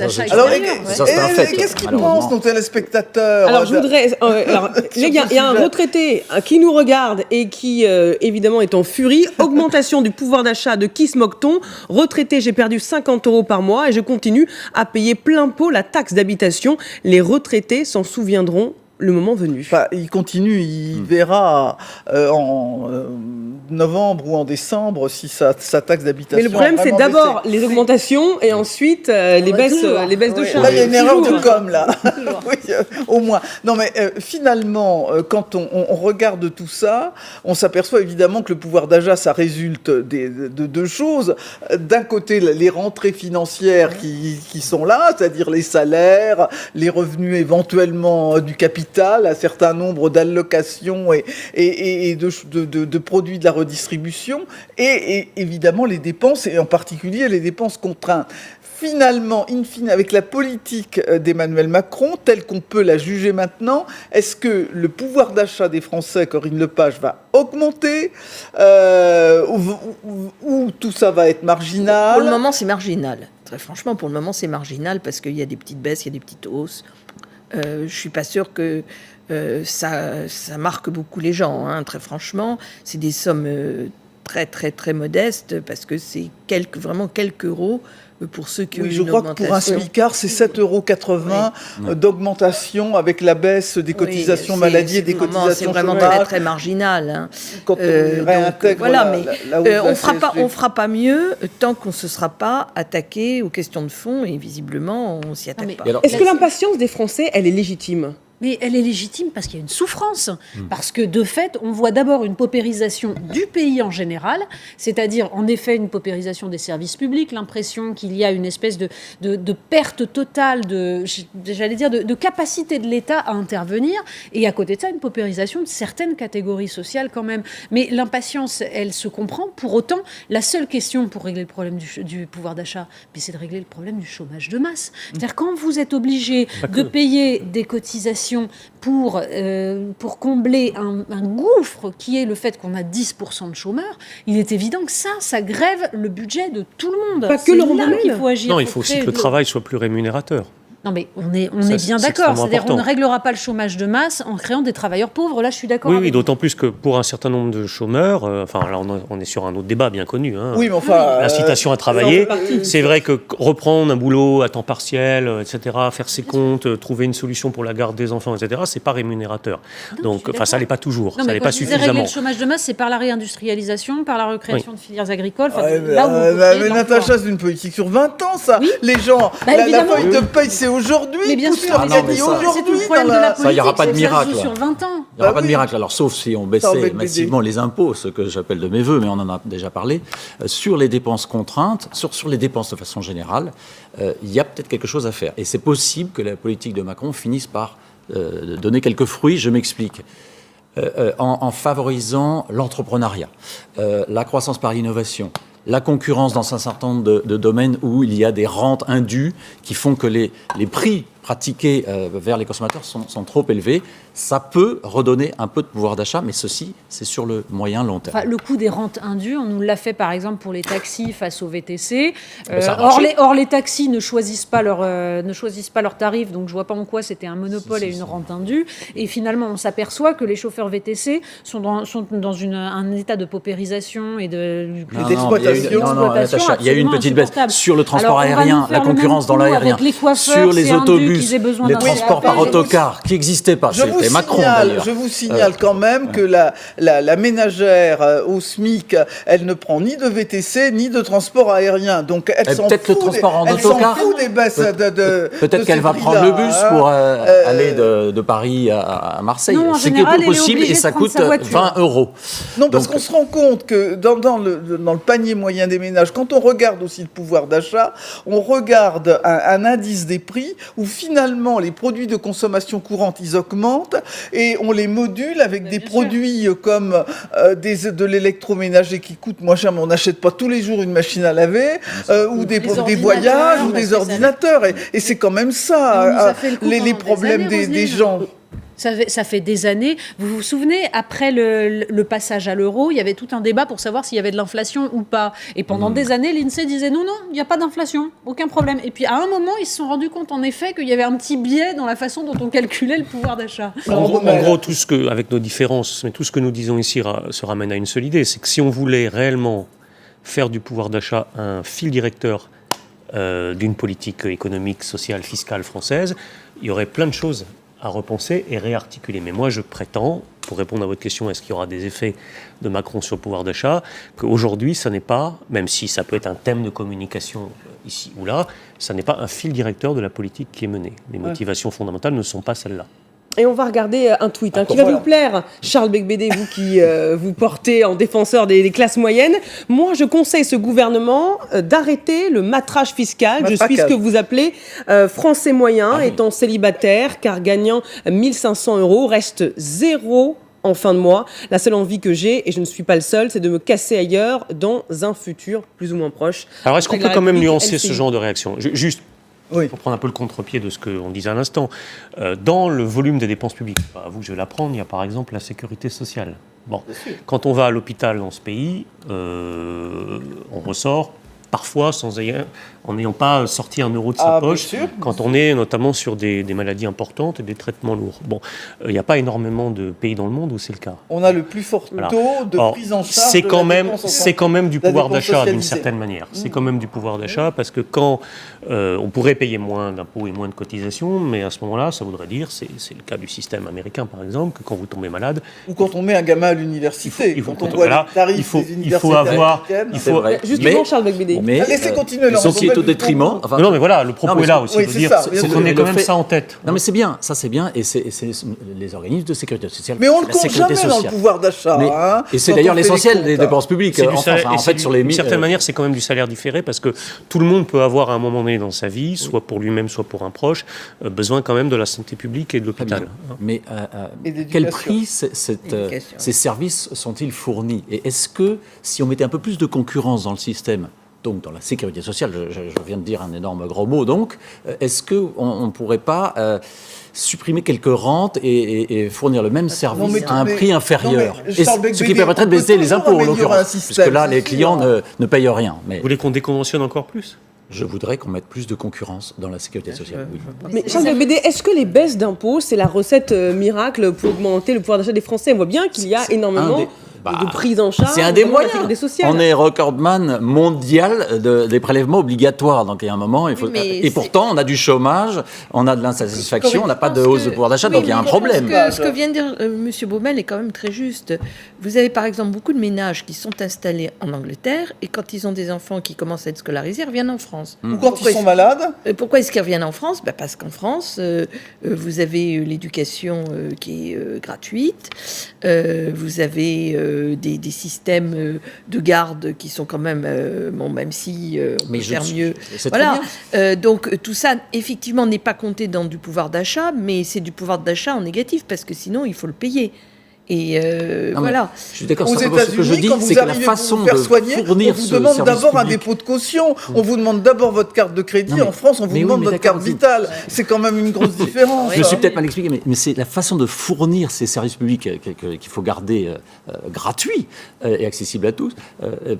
achats extérieurs. Qu'est-ce qu'ils pensent, nos téléspectateurs ? Alors, je voudrais... il y a un retraité qui nous regarde et qui, évidemment, est en furie. Augmentation du pouvoir d'achat, de qui se moque-t-on ? Retraité, j'ai perdu 50 € par mois et je continue à payer plein pot la taxe d'habitation. Les retraités s'en souviendront le moment venu. Enfin, il continue, il verra en novembre ou en décembre si sa taxe d'habitation. Mais le problème, c'est d'abord les augmentations et ensuite les baisses de charges. Là, il y a une erreur de com, là. Oui, au moins. Non, mais finalement, quand on regarde tout ça, on s'aperçoit évidemment que le pouvoir d'achat, ça résulte de deux choses. D'un côté, les rentrées financières qui sont là, c'est-à-dire les salaires, les revenus éventuellement du capital, un certain nombre d'allocations et de produits de la redistribution, et évidemment les dépenses, et en particulier les dépenses contraintes. Finalement, in fine, avec la politique d'Emmanuel Macron, telle qu'on peut la juger maintenant, est-ce que le pouvoir d'achat des Français, Corinne Lepage, va augmenter ou tout ça va être marginal ? Pour le moment, c'est marginal. Très franchement, pour le moment, c'est marginal parce qu'il y a des petites baisses, il y a des petites hausses. Je ne suis pas sûre que ça marque beaucoup les gens, hein, très franchement. C'est des sommes très très très modeste, parce que c'est vraiment quelques euros pour ceux qui ont je une crois que pour un augmentation. smicard, c'est 7,80 € d'augmentation avec la baisse des cotisations maladie et des cotisations c'est vraiment chômage. très très marginal. Hein. Quand on réintègre la hausse de la on fera pas mieux tant qu'on ne se sera pas attaqué aux questions de fond, et visiblement on s'y attaque pas. Est-ce que l'impatience des Français, elle est légitime ? Mais elle est légitime parce qu'il y a une souffrance. Parce que de fait, on voit d'abord une paupérisation du pays en général, c'est-à-dire en effet une paupérisation des services publics, l'impression qu'il y a une espèce de perte totale de capacité de l'État à intervenir, et à côté de ça, une paupérisation de certaines catégories sociales quand même. Mais l'impatience, elle se comprend. Pour autant, la seule question pour régler le problème du pouvoir d'achat, c'est de régler le problème du chômage de masse. C'est-à-dire quand vous êtes obligé de payer des cotisations pour combler un gouffre qui est le fait qu'on a 10% de chômeurs, il est évident que ça grève le budget de tout le monde. Pas que le là qu'il faut agir. Non, il faut aussi que le travail soit plus rémunérateur. Non, mais on est bien d'accord. C'est-à-dire qu'on ne réglera pas le chômage de masse en créant des travailleurs pauvres. Là, je suis d'accord. Oui, d'autant plus que pour un certain nombre de chômeurs, là, on est sur un autre débat bien connu. Hein, oui, mais enfin, l'incitation à travailler. C'est vrai que reprendre un boulot à temps partiel, etc., faire ses comptes, trouver une solution pour la garde des enfants, etc., c'est pas rémunérateur. Donc, ça l'est pas toujours. Non, ça l'est pas régler suffisamment. le chômage de masse, c'est par la réindustrialisation, par la recréation de filières agricoles. Mais Natacha, c'est une politique sur 20 ans, ça. Oui. Les gens, la feuille de paye, c'est aujourd'hui. Mais bien sûr, c'est tout le problème de la politique. Ça, il n'y aura pas de miracle. Sur 20 ans. Il n'y aura pas de miracle. Alors, sauf si on baissait massivement les impôts, ce que j'appelle de mes voeux, mais on en a déjà parlé, sur les dépenses contraintes, sur les dépenses de façon générale, il y a peut-être quelque chose à faire. Et c'est possible que la politique de Macron finisse par donner quelques fruits. Je m'explique. En favorisant l'entrepreneuriat, la croissance par l'innovation, la concurrence dans un certain nombre de domaines où il y a des rentes indues qui font que les prix pratiqués vers les consommateurs sont trop élevés. Ça peut redonner un peu de pouvoir d'achat, mais ceci, c'est sur le moyen long terme. Le coût des rentes indues, on nous l'a fait par exemple pour les taxis face aux VTC. Or, les taxis ne choisissent pas leurs tarifs, donc je vois pas en quoi c'était un monopole et une rente indue. Et finalement, on s'aperçoit que les chauffeurs VTC sont dans un état de paupérisation et d'exploitation. Non, Natacha, il y a eu une petite baisse sur le transport aérien, la concurrence dans l'aérien, sur les autobus, les transports par autocar qui n'existaient pas. C'était Macron d'ailleurs. Je vous signale quand même que la ménagère au SMIC, elle ne prend ni de VTC ni de transport aérien. Donc elle s'en peut-être le transport en autocar. Des baisses Peut-être qu'elle va prendre le bus pour aller de Paris à Marseille. C'est quelque possible et ça coûte 20 €. Non, parce qu'on se rend compte que dans le panier moyen des ménages, quand on regarde aussi le pouvoir d'achat, on regarde un indice des prix où finalement les produits de consommation courante, ils augmentent et on les module avec des produits comme de l'électroménager qui coûte moins cher, mais on n'achète pas tous les jours une machine à laver ou des voyages ou des ordinateurs. Et c'est quand même ça, les problèmes des gens. Ça fait des années. Vous vous souvenez, après le passage à l'euro, il y avait tout un débat pour savoir s'il y avait de l'inflation ou pas. Et pendant des années, l'INSEE disait non, il n'y a pas d'inflation, aucun problème. Et puis à un moment, ils se sont rendus compte en effet qu'il y avait un petit biais dans la façon dont on calculait le pouvoir d'achat. En gros, avec nos différences, mais tout ce que nous disons ici se ramène à une seule idée, c'est que si on voulait réellement faire du pouvoir d'achat un fil directeur d'une politique économique, sociale, fiscale française, il y aurait plein de choses à repenser et réarticuler. Mais moi, je prétends, pour répondre à votre question, est-ce qu'il y aura des effets de Macron sur le pouvoir d'achat, qu'aujourd'hui, ça n'est pas, même si ça peut être un thème de communication ici ou là, ça n'est pas un fil directeur de la politique qui est menée. Les motivations fondamentales ne sont pas celles-là. Et on va regarder un tweet qui va vous plaire, Charles Becbédé, vous qui vous portez en défenseur des classes moyennes. Moi, je conseille ce gouvernement d'arrêter le matraquage fiscal. Je suis ce que vous appelez français moyen, étant célibataire, car gagnant 1 500 €, reste 0 en fin de mois. La seule envie que j'ai, et je ne suis pas le seul, c'est de me casser ailleurs dans un futur plus ou moins proche. Alors, est-ce qu'on peut quand même nuancer ce genre de réaction ? Juste pour prendre un peu le contre-pied de ce qu'on disait à l'instant, dans le volume des dépenses publiques, à vous que je vais l'apprendre, il y a par exemple la sécurité sociale. Bon, quand on va à l'hôpital dans ce pays, on ressort parfois en n'ayant pas sorti un euro de sa poche, quand on est notamment sur des maladies importantes et des traitements lourds. Bon, il n'y a pas énormément de pays dans le monde où c'est le cas. On a le plus fort taux de prise en charge c'est quand même du pouvoir d'achat d'une certaine manière. C'est quand même du pouvoir d'achat parce que quand on pourrait payer moins d'impôts et moins de cotisations, mais à ce moment-là, ça voudrait dire, c'est le cas du système américain par exemple, que quand vous tombez malade... Ou quand on met un gamin à l'université, quand on voit les tarifs des universités américaines... Justement, Charles Becbédé. Laissez continuer, Laurent. Qui est au détriment... non, mais voilà, le propos est là aussi. Il faut qu'on ait quand même ça en tête. Non, mais c'est bien, ça c'est bien, et c'est les organismes de sécurité sociale. Mais on ne compte jamais dans le pouvoir d'achat. Et c'est d'ailleurs l'essentiel des dépenses publiques en France. En fait, sur les d'une certaine manière, c'est quand même du salaire différé parce que tout le monde peut avoir à un moment donné dans sa vie, soit pour lui-même, soit pour un proche, besoin quand même de la santé publique et de l'hôpital. Mais quel prix ces services sont-ils fournis? Et est-ce que, si on mettait un peu plus de concurrence dans le système, donc dans la sécurité sociale, je viens de dire un énorme gros mot, donc, est-ce qu'on ne pourrait pas supprimer quelques rentes et fournir le même service à un prix inférieur, ce qui permettrait de baisser les impôts, en l'occurrence, puisque là, les clients ne payent rien. Mais vous voulez qu'on déconventionne encore plus? Je voudrais qu'on mette plus de concurrence dans la sécurité sociale. Oui. Mais Charles Becbédé, est-ce que les baisses d'impôts, c'est la recette miracle pour augmenter le pouvoir d'achat des Français? On voit bien qu'il y a énormément de prise en charge. C'est un des moyens. Sociale. On est recordman mondial des prélèvements obligatoires. Donc il y a un moment, il faut. Et pourtant, on a du chômage, on a de l'insatisfaction, on n'a pas de hausse de pouvoir d'achat, donc il y a un problème. Ce que vient de dire M. Baumel est quand même très juste. Vous avez par exemple beaucoup de ménages qui sont installés en Angleterre et quand ils ont des enfants qui commencent à être scolarisés, ils reviennent en France. Ou quand ils sont malades. Pourquoi est-ce qu'ils reviennent en France? Parce qu'en France, vous avez l'éducation qui est gratuite, vous avez des systèmes de garde qui sont quand même, même si on peut faire mieux. Voilà. Donc tout ça, effectivement, n'est pas compté dans du pouvoir d'achat, mais c'est du pouvoir d'achat en négatif, parce que sinon, il faut le payer. Et voilà. Je suis d'accord. Aux États-Unis, quand vous arrivez pour vous faire soigner, on vous demande d'abord un dépôt de caution. On vous demande d'abord votre carte de crédit. En France, on vous demande votre carte vitale. C'est quand même une grosse différence. Je me suis peut-être mal expliqué, mais c'est la façon de fournir ces services publics qu'il faut garder gratuits et accessibles à tous,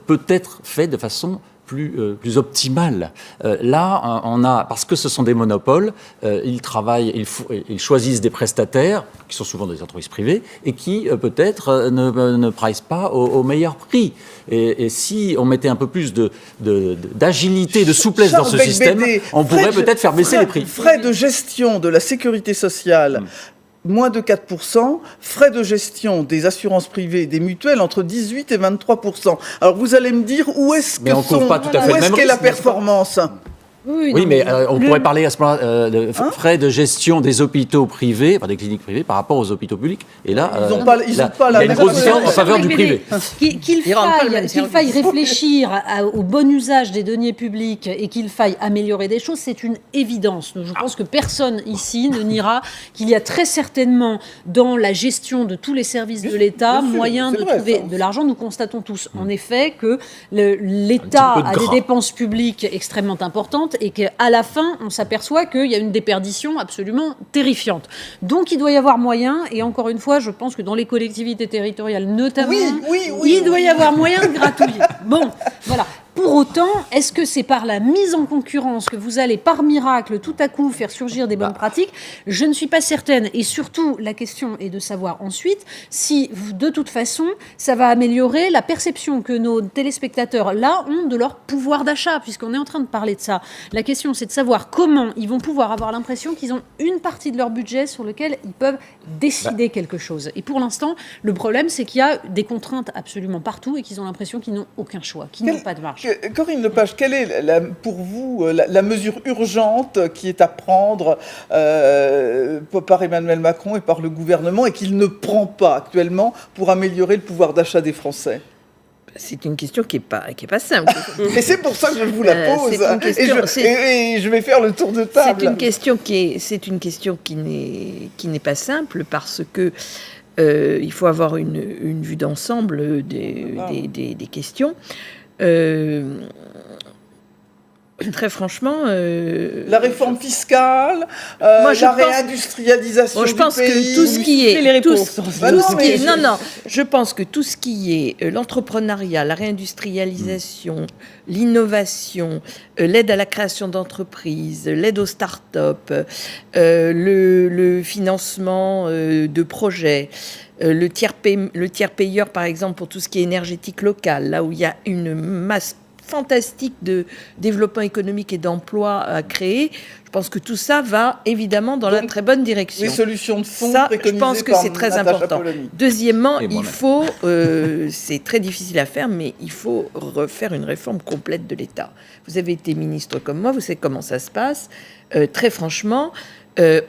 peut être fait de façon plus optimale. Là, on a, parce que ce sont des monopoles, ils travaillent, ils choisissent des prestataires, qui sont souvent des entreprises privées, et qui peut-être ne pricent pas au meilleur prix. Et si on mettait un peu plus d'agilité, de souplesse dans ce système, on pourrait peut-être faire baisser les prix. Frais de gestion de la sécurité sociale, moins de 4%, frais de gestion des assurances privées et des mutuelles entre 18 et 23%. Alors vous allez me dire où est-ce qu'est la performance? Oui, mais on pourrait parler à ce moment-là de frais de gestion des hôpitaux privés, enfin des cliniques privées, par rapport aux hôpitaux publics. Et là, ils n'ont pas la il y a une grosse différence en faveur du privé. Qu'il faille réfléchir au bon usage des deniers publics et qu'il faille améliorer des choses, c'est une évidence. Je pense que personne ici ne niera qu'il y a très certainement dans la gestion de tous les services de l'État moyen de trouver de l'argent. Nous constatons tous, en effet, que l'État a des dépenses publiques extrêmement importantes et qu'à la fin, on s'aperçoit qu'il y a une déperdition absolument terrifiante. Donc, il doit y avoir moyen, et encore une fois, je pense que dans les collectivités territoriales notamment, il doit y avoir moyen de gratouiller. Bon, voilà. Pour autant, est-ce que c'est par la mise en concurrence que vous allez, par miracle, tout à coup faire surgir des bonnes pratiques? Je ne suis pas certaine. Et surtout, la question est de savoir ensuite si, de toute façon, ça va améliorer la perception que nos téléspectateurs, là, ont de leur pouvoir d'achat, puisqu'on est en train de parler de ça. La question, c'est de savoir comment ils vont pouvoir avoir l'impression qu'ils ont une partie de leur budget sur lequel ils peuvent décider quelque chose. Et pour l'instant, le problème, c'est qu'il y a des contraintes absolument partout et qu'ils ont l'impression qu'ils n'ont aucun choix, qu'ils n'ont pas de marge. Corinne Lepage, quelle est pour vous la mesure urgente qui est à prendre par Emmanuel Macron et par le gouvernement et qu'il ne prend pas actuellement pour améliorer le pouvoir d'achat des Français? C'est une question qui est pas simple. Et c'est pour ça que je vous la pose. Et je vais faire le tour de table. C'est une question qui n'est pas simple parce que il faut avoir une vue d'ensemble des questions. Très franchement, la réforme fiscale, réindustrialisation je pense du pays. que tout ce qui est, je pense que tout ce qui est l'entrepreneuriat, la réindustrialisation, l'innovation, l'aide à la création d'entreprises, l'aide aux start-up, le financement de projets. Le tiers payeur, par exemple, pour tout ce qui est énergétique local, là où il y a une masse fantastique de développement économique et d'emploi à créer. Je pense que tout ça va évidemment dans la très bonne direction. Les solutions de fond je pense que c'est très important. Deuxièmement, il faut, c'est très difficile à faire, mais il faut refaire une réforme complète de l'État. Vous avez été ministre comme moi, vous savez comment ça se passe. Très franchement,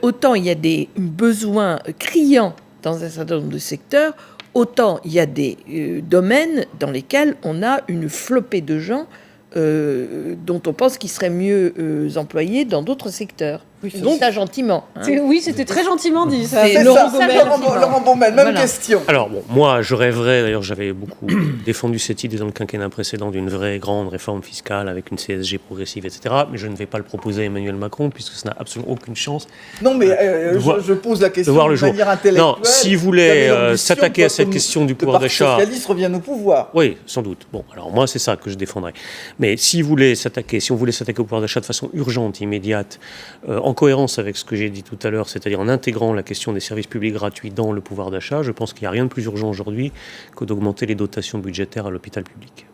autant il y a des besoins criants dans un certain nombre de secteurs, autant il y a des domaines dans lesquels on a une flopée de gens dont on pense qu'ils seraient mieux employés dans d'autres secteurs. Oui, donc ça gentiment. Hein. Oui, c'était très gentiment dit. Ça. Laurent Baumel, même question. Alors bon, moi je rêverais, d'ailleurs j'avais beaucoup défendu cette idée dans le quinquennat précédent d'une vraie grande réforme fiscale avec une CSG progressive, etc. Mais je ne vais pas le proposer à Emmanuel Macron puisque ça n'a absolument aucune chance. Non mais je pose la question de manière intellectuelle. Non, s'il voulait s'attaquer à cette question du pouvoir d'achat... Le Parti socialiste revient au pouvoir. Oui, sans doute. Bon, alors moi c'est ça que je défendrais. Mais si on voulait s'attaquer au pouvoir d'achat de façon urgente, immédiate, en cohérence avec ce que j'ai dit tout à l'heure, c'est-à-dire en intégrant la question des services publics gratuits dans le pouvoir d'achat, je pense qu'il n'y a rien de plus urgent aujourd'hui que d'augmenter les dotations budgétaires à l'hôpital public.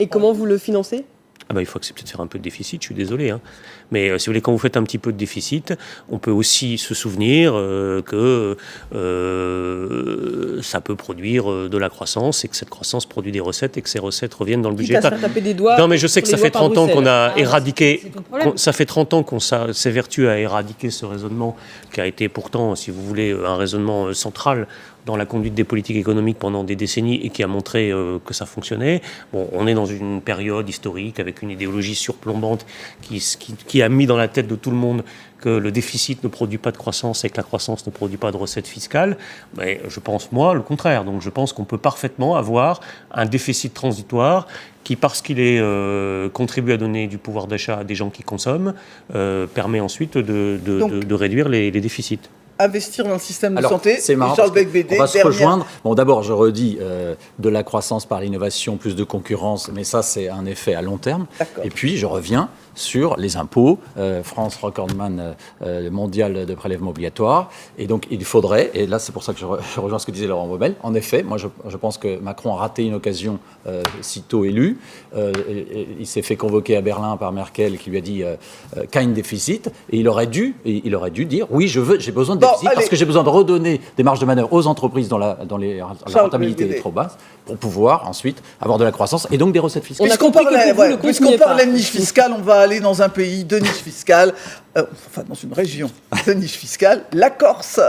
Et comment vous le financez ? Il faut accepter de faire un peu de déficit, je suis désolé. Hein. Mais si vous voulez, quand vous faites un petit peu de déficit, on peut aussi se souvenir que ça peut produire de la croissance et que cette croissance produit des recettes et que ces recettes reviennent dans le budget. Non, mais je sais que ça fait 30 ans qu'on a éradiqué... Ça fait 30 ans qu'on s'évertue à éradiquer ce raisonnement qui a été pourtant, si vous voulez, un raisonnement central dans la conduite des politiques économiques pendant des décennies et qui a montré que ça fonctionnait. Bon, on est dans une période historique avec une idéologie surplombante qui a mis dans la tête de tout le monde que le déficit ne produit pas de croissance et que la croissance ne produit pas de recettes fiscales. Mais je pense, moi, le contraire. Donc je pense qu'on peut parfaitement avoir un déficit transitoire qui, parce qu'il contribue à donner du pouvoir d'achat à des gens qui consomment, permet ensuite de réduire les déficits. Investir dans le système de santé. C'est marrant, on va se rejoindre. Bon, d'abord, je redis de la croissance par l'innovation, plus de concurrence, mais ça, c'est un effet à long terme. Et puis, je reviens sur les impôts. France recordman mondial de prélèvements obligatoires. Et donc, il faudrait, et là, c'est pour ça que je rejoins ce que disait Laurent Baumel, en effet, moi, je pense que Macron a raté une occasion sitôt élu. Il s'est fait convoquer à Berlin par Merkel qui lui a dit kein déficit. Et il aurait dû dire, oui, j'ai besoin de déficit parce que j'ai besoin de redonner des marges de manœuvre aux entreprises dont la rentabilité est trop basse pour pouvoir ensuite avoir de la croissance et donc des recettes fiscales. Puisqu'on parlait de niche fiscale, on va aller dans un pays de niche fiscale, dans une région de niche fiscale, la Corse.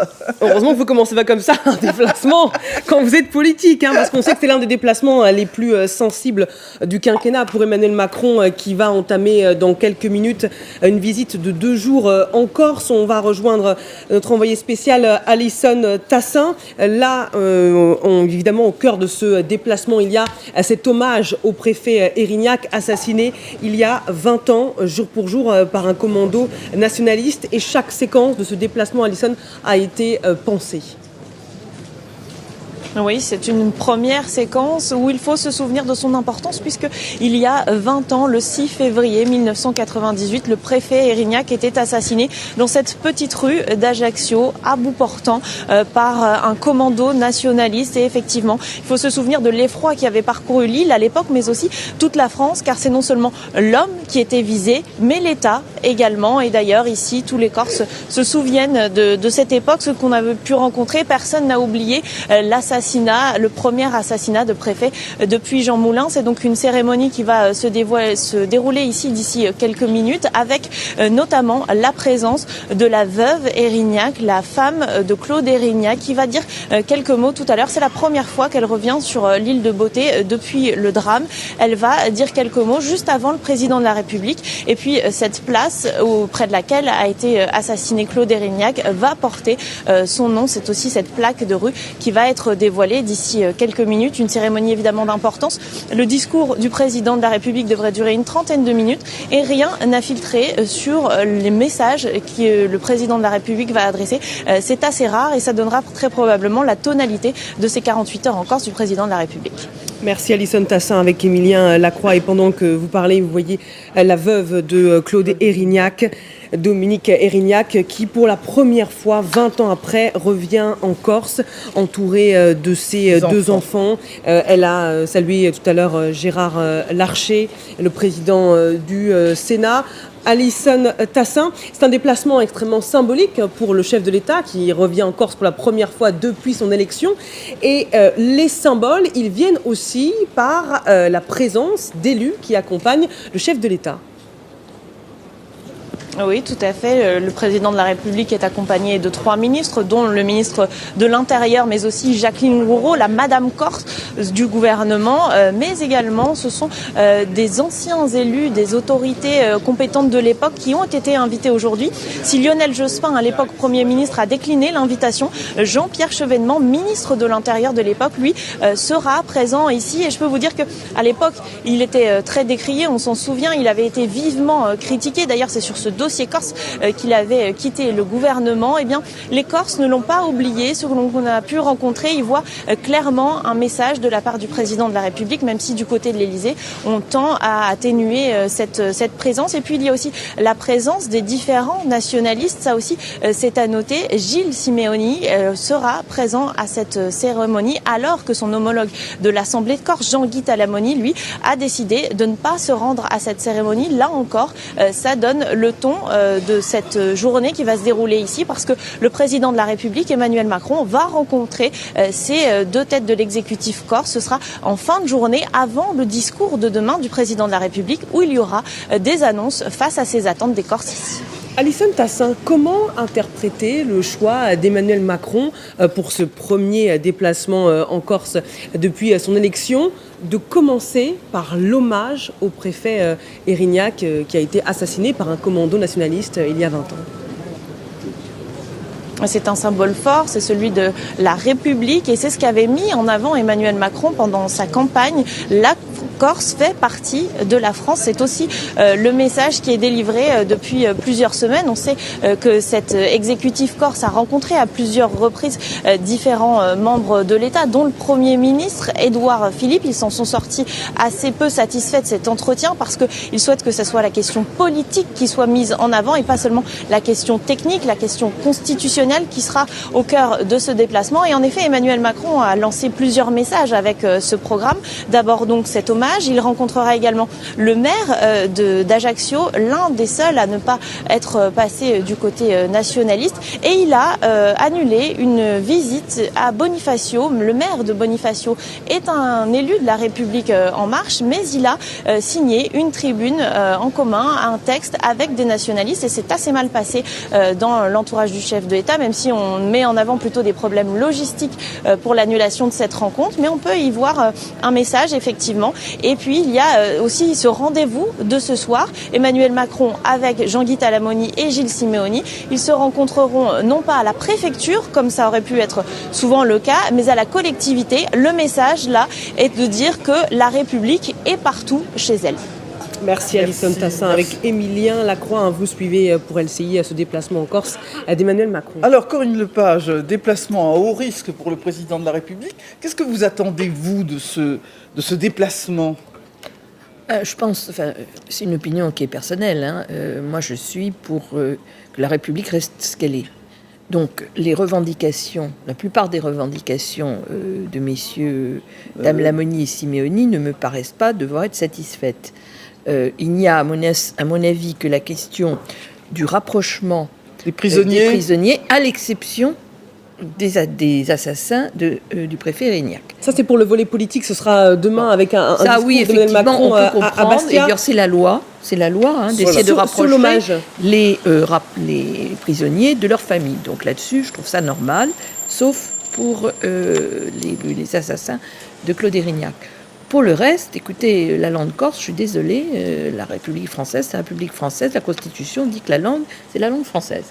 Heureusement que vous commencez pas comme ça un déplacement quand vous êtes politique, parce qu'on sait que c'est l'un des déplacements les plus sensibles du quinquennat pour Emmanuel Macron qui va entamer dans quelques minutes une visite de 2 jours en Corse. On va rejoindre notre envoyé spécial Alison Tassin. Là, évidemment, au cœur de ce déplacement, il y a cet hommage au préfet Érignac, assassiné il y a 20 ans, jour pour jour, par un commando nationaliste. Et chaque séquence de ce déplacement, Alison, a été pensée. Oui, c'est une première séquence où il faut se souvenir de son importance puisqu'il y a 20 ans, le 6 février 1998, le préfet Érignac était assassiné dans cette petite rue d'Ajaccio, à bout portant, par un commando nationaliste. Et effectivement, il faut se souvenir de l'effroi qui avait parcouru l'île à l'époque, mais aussi toute la France, car c'est non seulement l'homme qui était visé, mais l'État également. Et d'ailleurs, ici, tous les Corses se souviennent de cette époque, ce qu'on avait pu rencontrer. Personne n'a oublié le premier assassinat de préfet depuis Jean Moulin. C'est donc une cérémonie qui va se dérouler ici d'ici quelques minutes avec notamment la présence de la veuve Érignac, la femme de Claude Érignac, qui va dire quelques mots tout à l'heure. C'est la première fois qu'elle revient sur l'île de Beauté depuis le drame. Elle va dire quelques mots juste avant le président de la République. Et puis cette place auprès de laquelle a été assassiné Claude Érignac va porter son nom. C'est aussi cette plaque de rue qui va être dévoilée dévoilée d'ici quelques minutes. Une cérémonie évidemment d'importance. Le discours du président de la République devrait durer une trentaine de minutes et rien n'a filtré sur les messages que le président de la République va adresser. C'est assez rare et ça donnera très probablement la tonalité de ces 48 heures en Corse du président de la République. Merci Alison Tassin avec Émilien Lacroix. Et pendant que vous parlez, vous voyez la veuve de Claude Érignac, Dominique Érignac, qui pour la première fois, 20 ans après, revient en Corse, entourée de ses deux enfants. Elle a salué tout à l'heure Gérard Larcher, le président du Sénat. Alison Tassin, c'est un déplacement extrêmement symbolique pour le chef de l'État qui revient en Corse pour la première fois depuis son élection. Et les symboles, ils viennent aussi par la présence d'élus qui accompagnent le chef de l'État. Oui, tout à fait. Le président de la République est accompagné de 3 ministres, dont le ministre de l'Intérieur, mais aussi Jacqueline Gouraud, la Madame Corse du gouvernement. Mais également, ce sont des anciens élus, des autorités compétentes de l'époque qui ont été invités aujourd'hui. Si Lionel Jospin, à l'époque Premier ministre, a décliné l'invitation, Jean-Pierre Chevènement, ministre de l'Intérieur de l'époque, lui, sera présent ici. Et je peux vous dire qu'à l'époque, il était très décrié, on s'en souvient, il avait été vivement critiqué. D'ailleurs, c'est sur ce dossier corse qu'il avait quitté le gouvernement. Eh bien, les Corses ne l'ont pas oublié. Ce que l'on a pu rencontrer, ils voient clairement un message de la part du président de la République, même si du côté de l'Élysée, on tend à atténuer cette présence. Et puis, il y a aussi la présence des différents nationalistes. Ça aussi, c'est à noter. Gilles Simeoni sera présent à cette cérémonie, alors que son homologue de l'Assemblée de Corse, Jean-Guy Talamoni, lui, a décidé de ne pas se rendre à cette cérémonie. Là encore, ça donne le ton de cette journée qui va se dérouler ici, parce que le président de la République, Emmanuel Macron, va rencontrer ces deux têtes de l'exécutif corse. Ce sera en fin de journée, avant le discours de demain du président de la République, où il y aura des annonces face à ces attentes des Corses ici. Alison Tassin, comment interpréter le choix d'Emmanuel Macron pour ce premier déplacement en Corse depuis son élection, de commencer par l'hommage au préfet Érignac qui a été assassiné par un commando nationaliste il y a 20 ans? C'est un symbole fort, c'est celui de la République et c'est ce qu'avait mis en avant Emmanuel Macron pendant sa campagne. La Corse fait partie de la France. C'est aussi le message qui est délivré depuis plusieurs semaines. On sait que cet exécutif corse a rencontré à plusieurs reprises différents membres de l'État, dont le Premier ministre, Édouard Philippe. Ils s'en sont sortis assez peu satisfaits de cet entretien parce qu'ils souhaitent que ce soit la question politique qui soit mise en avant et pas seulement la question technique, la question constitutionnelle qui sera au cœur de ce déplacement. Et en effet, Emmanuel Macron a lancé plusieurs messages avec ce programme. D'abord donc cet hommage. Il rencontrera également le maire d'Ajaccio, l'un des seuls à ne pas être passé du côté nationaliste. Et il a annulé une visite à Bonifacio. Le maire de Bonifacio est un élu de la République En Marche, mais il a signé une tribune en commun, un texte avec des nationalistes. Et c'est assez mal passé dans l'entourage du chef de l'État, même si on met en avant plutôt des problèmes logistiques pour l'annulation de cette rencontre. Mais on peut y voir un message, effectivement. Et puis, il y a aussi ce rendez-vous de ce soir. Emmanuel Macron avec Jean-Guy Talamoni et Gilles Simeoni. Ils se rencontreront non pas à la préfecture, comme ça aurait pu être souvent le cas, mais à la collectivité. Le message, là, est de dire que la République est partout chez elle. Merci Alison Tassin. Avec Émilien Lacroix, vous suivez pour LCI à ce déplacement en Corse d'Emmanuel Macron. Alors Corinne Lepage, déplacement à haut risque pour le président de la République. Qu'est-ce que vous attendez, vous, de ce déplacement ? Je pense, c'est une opinion qui est personnelle. Moi, je suis pour que la République reste ce qu'elle est. Donc, les revendications, la plupart des revendications de messieurs Talamoni et Simeoni ne me paraissent pas devoir être satisfaites. Il n'y a, à mon avis, que la question du rapprochement des prisonniers, à l'exception des assassins du préfet Érignac. Ça, c'est pour le volet politique. Ce sera demain avec un discours oui, effectivement, Macron on peut comprendre. à Bastia. Et d'ailleurs, c'est la loi d'essayer de rapprocher les prisonniers de leur famille. Donc là-dessus, je trouve ça normal, sauf pour les assassins de Claude Érignac. Pour le reste, écoutez, la langue corse, je suis désolée, la République française, c'est la République française, la Constitution dit que la langue, c'est la langue française.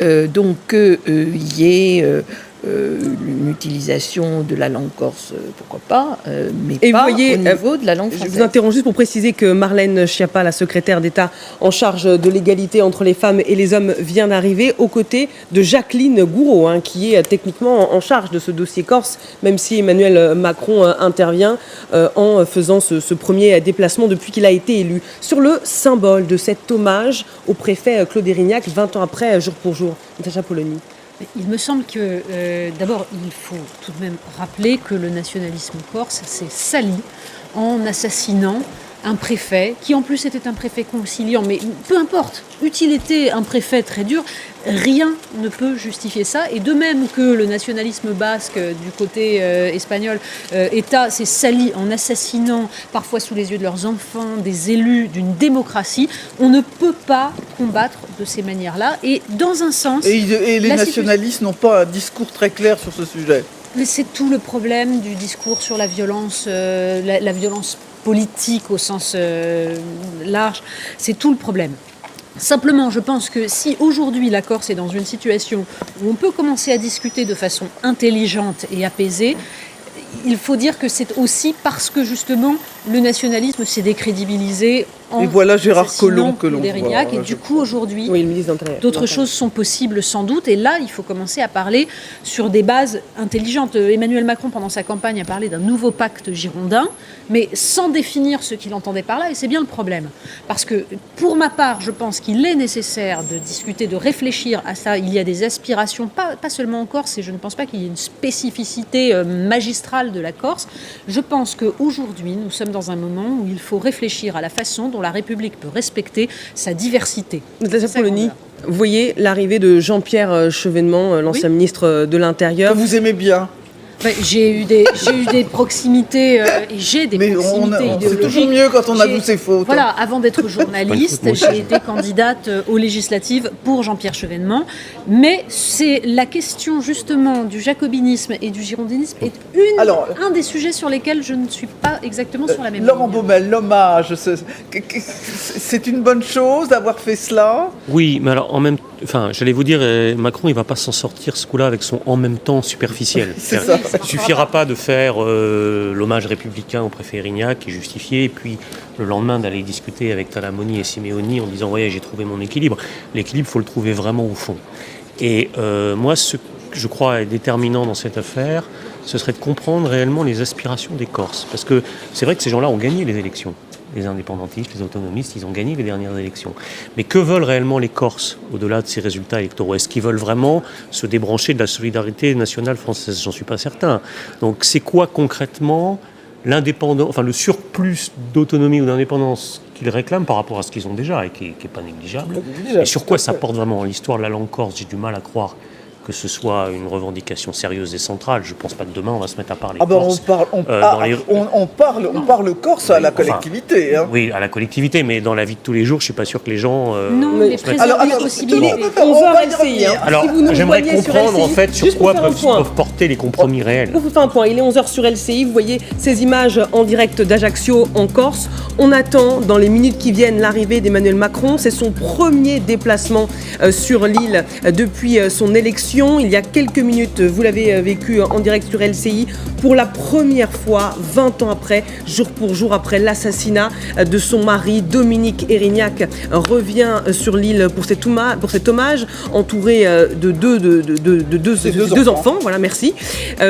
Donc, il y ait une utilisation de la langue corse, pourquoi pas, mais Et pas vous voyez, au niveau de la langue française. Je vous interromps juste pour préciser que Marlène Schiappa, la secrétaire d'État en charge de l'égalité entre les femmes et les hommes, vient d'arriver aux côtés de Jacqueline Gouraud, qui est techniquement en charge de ce dossier corse, même si Emmanuel Macron intervient en faisant ce premier déplacement depuis qu'il a été élu. Sur le symbole de cet hommage au préfet Claude Érignac, 20 ans après, jour pour jour. Natacha Polony. Il me semble que, d'abord, il faut tout de même rappeler que le nationalisme corse s'est sali en assassinant un préfet, qui en plus était un préfet conciliant, mais peu importe, eût-il été un préfet très dur, rien ne peut justifier ça. Et de même que le nationalisme basque du côté espagnol, État s'est sali en assassinant, parfois sous les yeux de leurs enfants, des élus d'une démocratie, on ne peut pas combattre de ces manières-là. Et dans un sens... Et les nationalistes n'ont pas un discours très clair sur ce sujet. Mais c'est tout le problème du discours sur la violence, la violence politique au sens large, c'est tout le problème. Simplement, je pense que si aujourd'hui la Corse est dans une situation où on peut commencer à discuter de façon intelligente et apaisée, il faut dire que c'est aussi parce que justement le nationalisme s'est décrédibilisé en et voilà Gérard Collomb que l'on voit. Et du coup aujourd'hui, d'autres choses sont possibles sans doute. Et là, il faut commencer à parler sur des bases intelligentes. Emmanuel Macron, pendant sa campagne, a parlé d'un nouveau pacte girondin, mais sans définir ce qu'il entendait par là. Et c'est bien le problème. Parce que pour ma part, je pense qu'il est nécessaire de discuter, de réfléchir à ça. Il y a des aspirations, pas seulement en Corse, et je ne pense pas qu'il y ait une spécificité magistrale de la Corse. Je pense qu'aujourd'hui, nous sommes dans un moment où il faut réfléchir à la façon dont la République peut respecter sa diversité. Polony, vous voyez l'arrivée de Jean-Pierre Chevènement, l'ancien ministre de l'Intérieur. Que vous aimez bien. J'ai eu des proximités et j'ai des proximités idéologiques. C'est toujours mieux quand on avoue ses fautes. Voilà, avant d'être journaliste, j'ai été candidate aux législatives pour Jean-Pierre Chevènement. Mais c'est la question justement du jacobinisme et du girondinisme est un des sujets sur lesquels je ne suis pas exactement sur la même Laurent ligne. Baumel, l'hommage, c'est une bonne chose d'avoir fait cela. Oui, mais alors j'allais vous dire, Macron, il ne va pas s'en sortir ce coup-là avec son en même temps superficiel. C'est ça. Il ne suffira pas de faire l'hommage républicain au préfet Érignac qui est justifié, et puis le lendemain d'aller discuter avec Talamoni et Simeoni en disant « voyez, j'ai trouvé mon équilibre ». L'équilibre, il faut le trouver vraiment au fond. Et moi, ce que je crois est déterminant dans cette affaire, ce serait de comprendre réellement les aspirations des Corses. Parce que c'est vrai que ces gens-là ont gagné les élections. Les indépendantistes, les autonomistes, ils ont gagné les dernières élections. Mais que veulent réellement les Corses au-delà de ces résultats électoraux ? Est-ce qu'ils veulent vraiment se débrancher de la solidarité nationale française ? J'en suis pas certain. Donc c'est quoi concrètement le surplus d'autonomie ou d'indépendance qu'ils réclament par rapport à ce qu'ils ont déjà et qui n'est pas négligeable ? Et sur quoi ça porte vraiment ? L'histoire de la langue corse, j'ai du mal à croire que ce soit une revendication sérieuse et centrale. Je ne pense pas que demain on va se mettre à parler corse. On parle corse à la collectivité. Oui, à la collectivité, mais dans la vie de tous les jours, je ne suis pas sûr que les gens... Non, mais préserver la possibilité. Alors, j'aimerais comprendre en fait sur quoi peuvent porter les compromis réels. Pour vous faire un point, il est 11h sur LCI, vous voyez ces images en direct d'Ajaccio en Corse. On attend dans les minutes qui viennent l'arrivée d'Emmanuel Macron. C'est son premier déplacement sur l'île depuis son élection. Il y a quelques minutes, vous l'avez vécu en direct sur LCI, pour la première fois, 20 ans après, jour pour jour après l'assassinat de son mari, Dominique Érignac revient sur l'île pour cet hommage, entouré de deux enfants. Voilà, merci.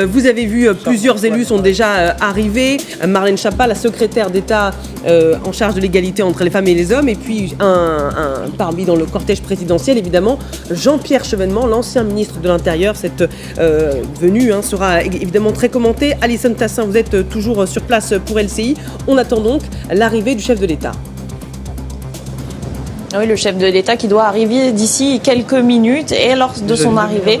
Vous avez vu, plusieurs élus sont déjà arrivés. Marlène Schiappa, la secrétaire d'État en charge de l'égalité entre les femmes et les hommes, et puis parmi dans le cortège présidentiel, évidemment, Jean-Pierre Chevènement, l'ancien ministre de l'Intérieur. Cette venue sera évidemment très commentée. Alison Tassin, vous êtes toujours sur place pour LCI. On attend donc l'arrivée du chef de l'État. Oui, le chef de l'État qui doit arriver d'ici quelques minutes, et lors de son arrivée,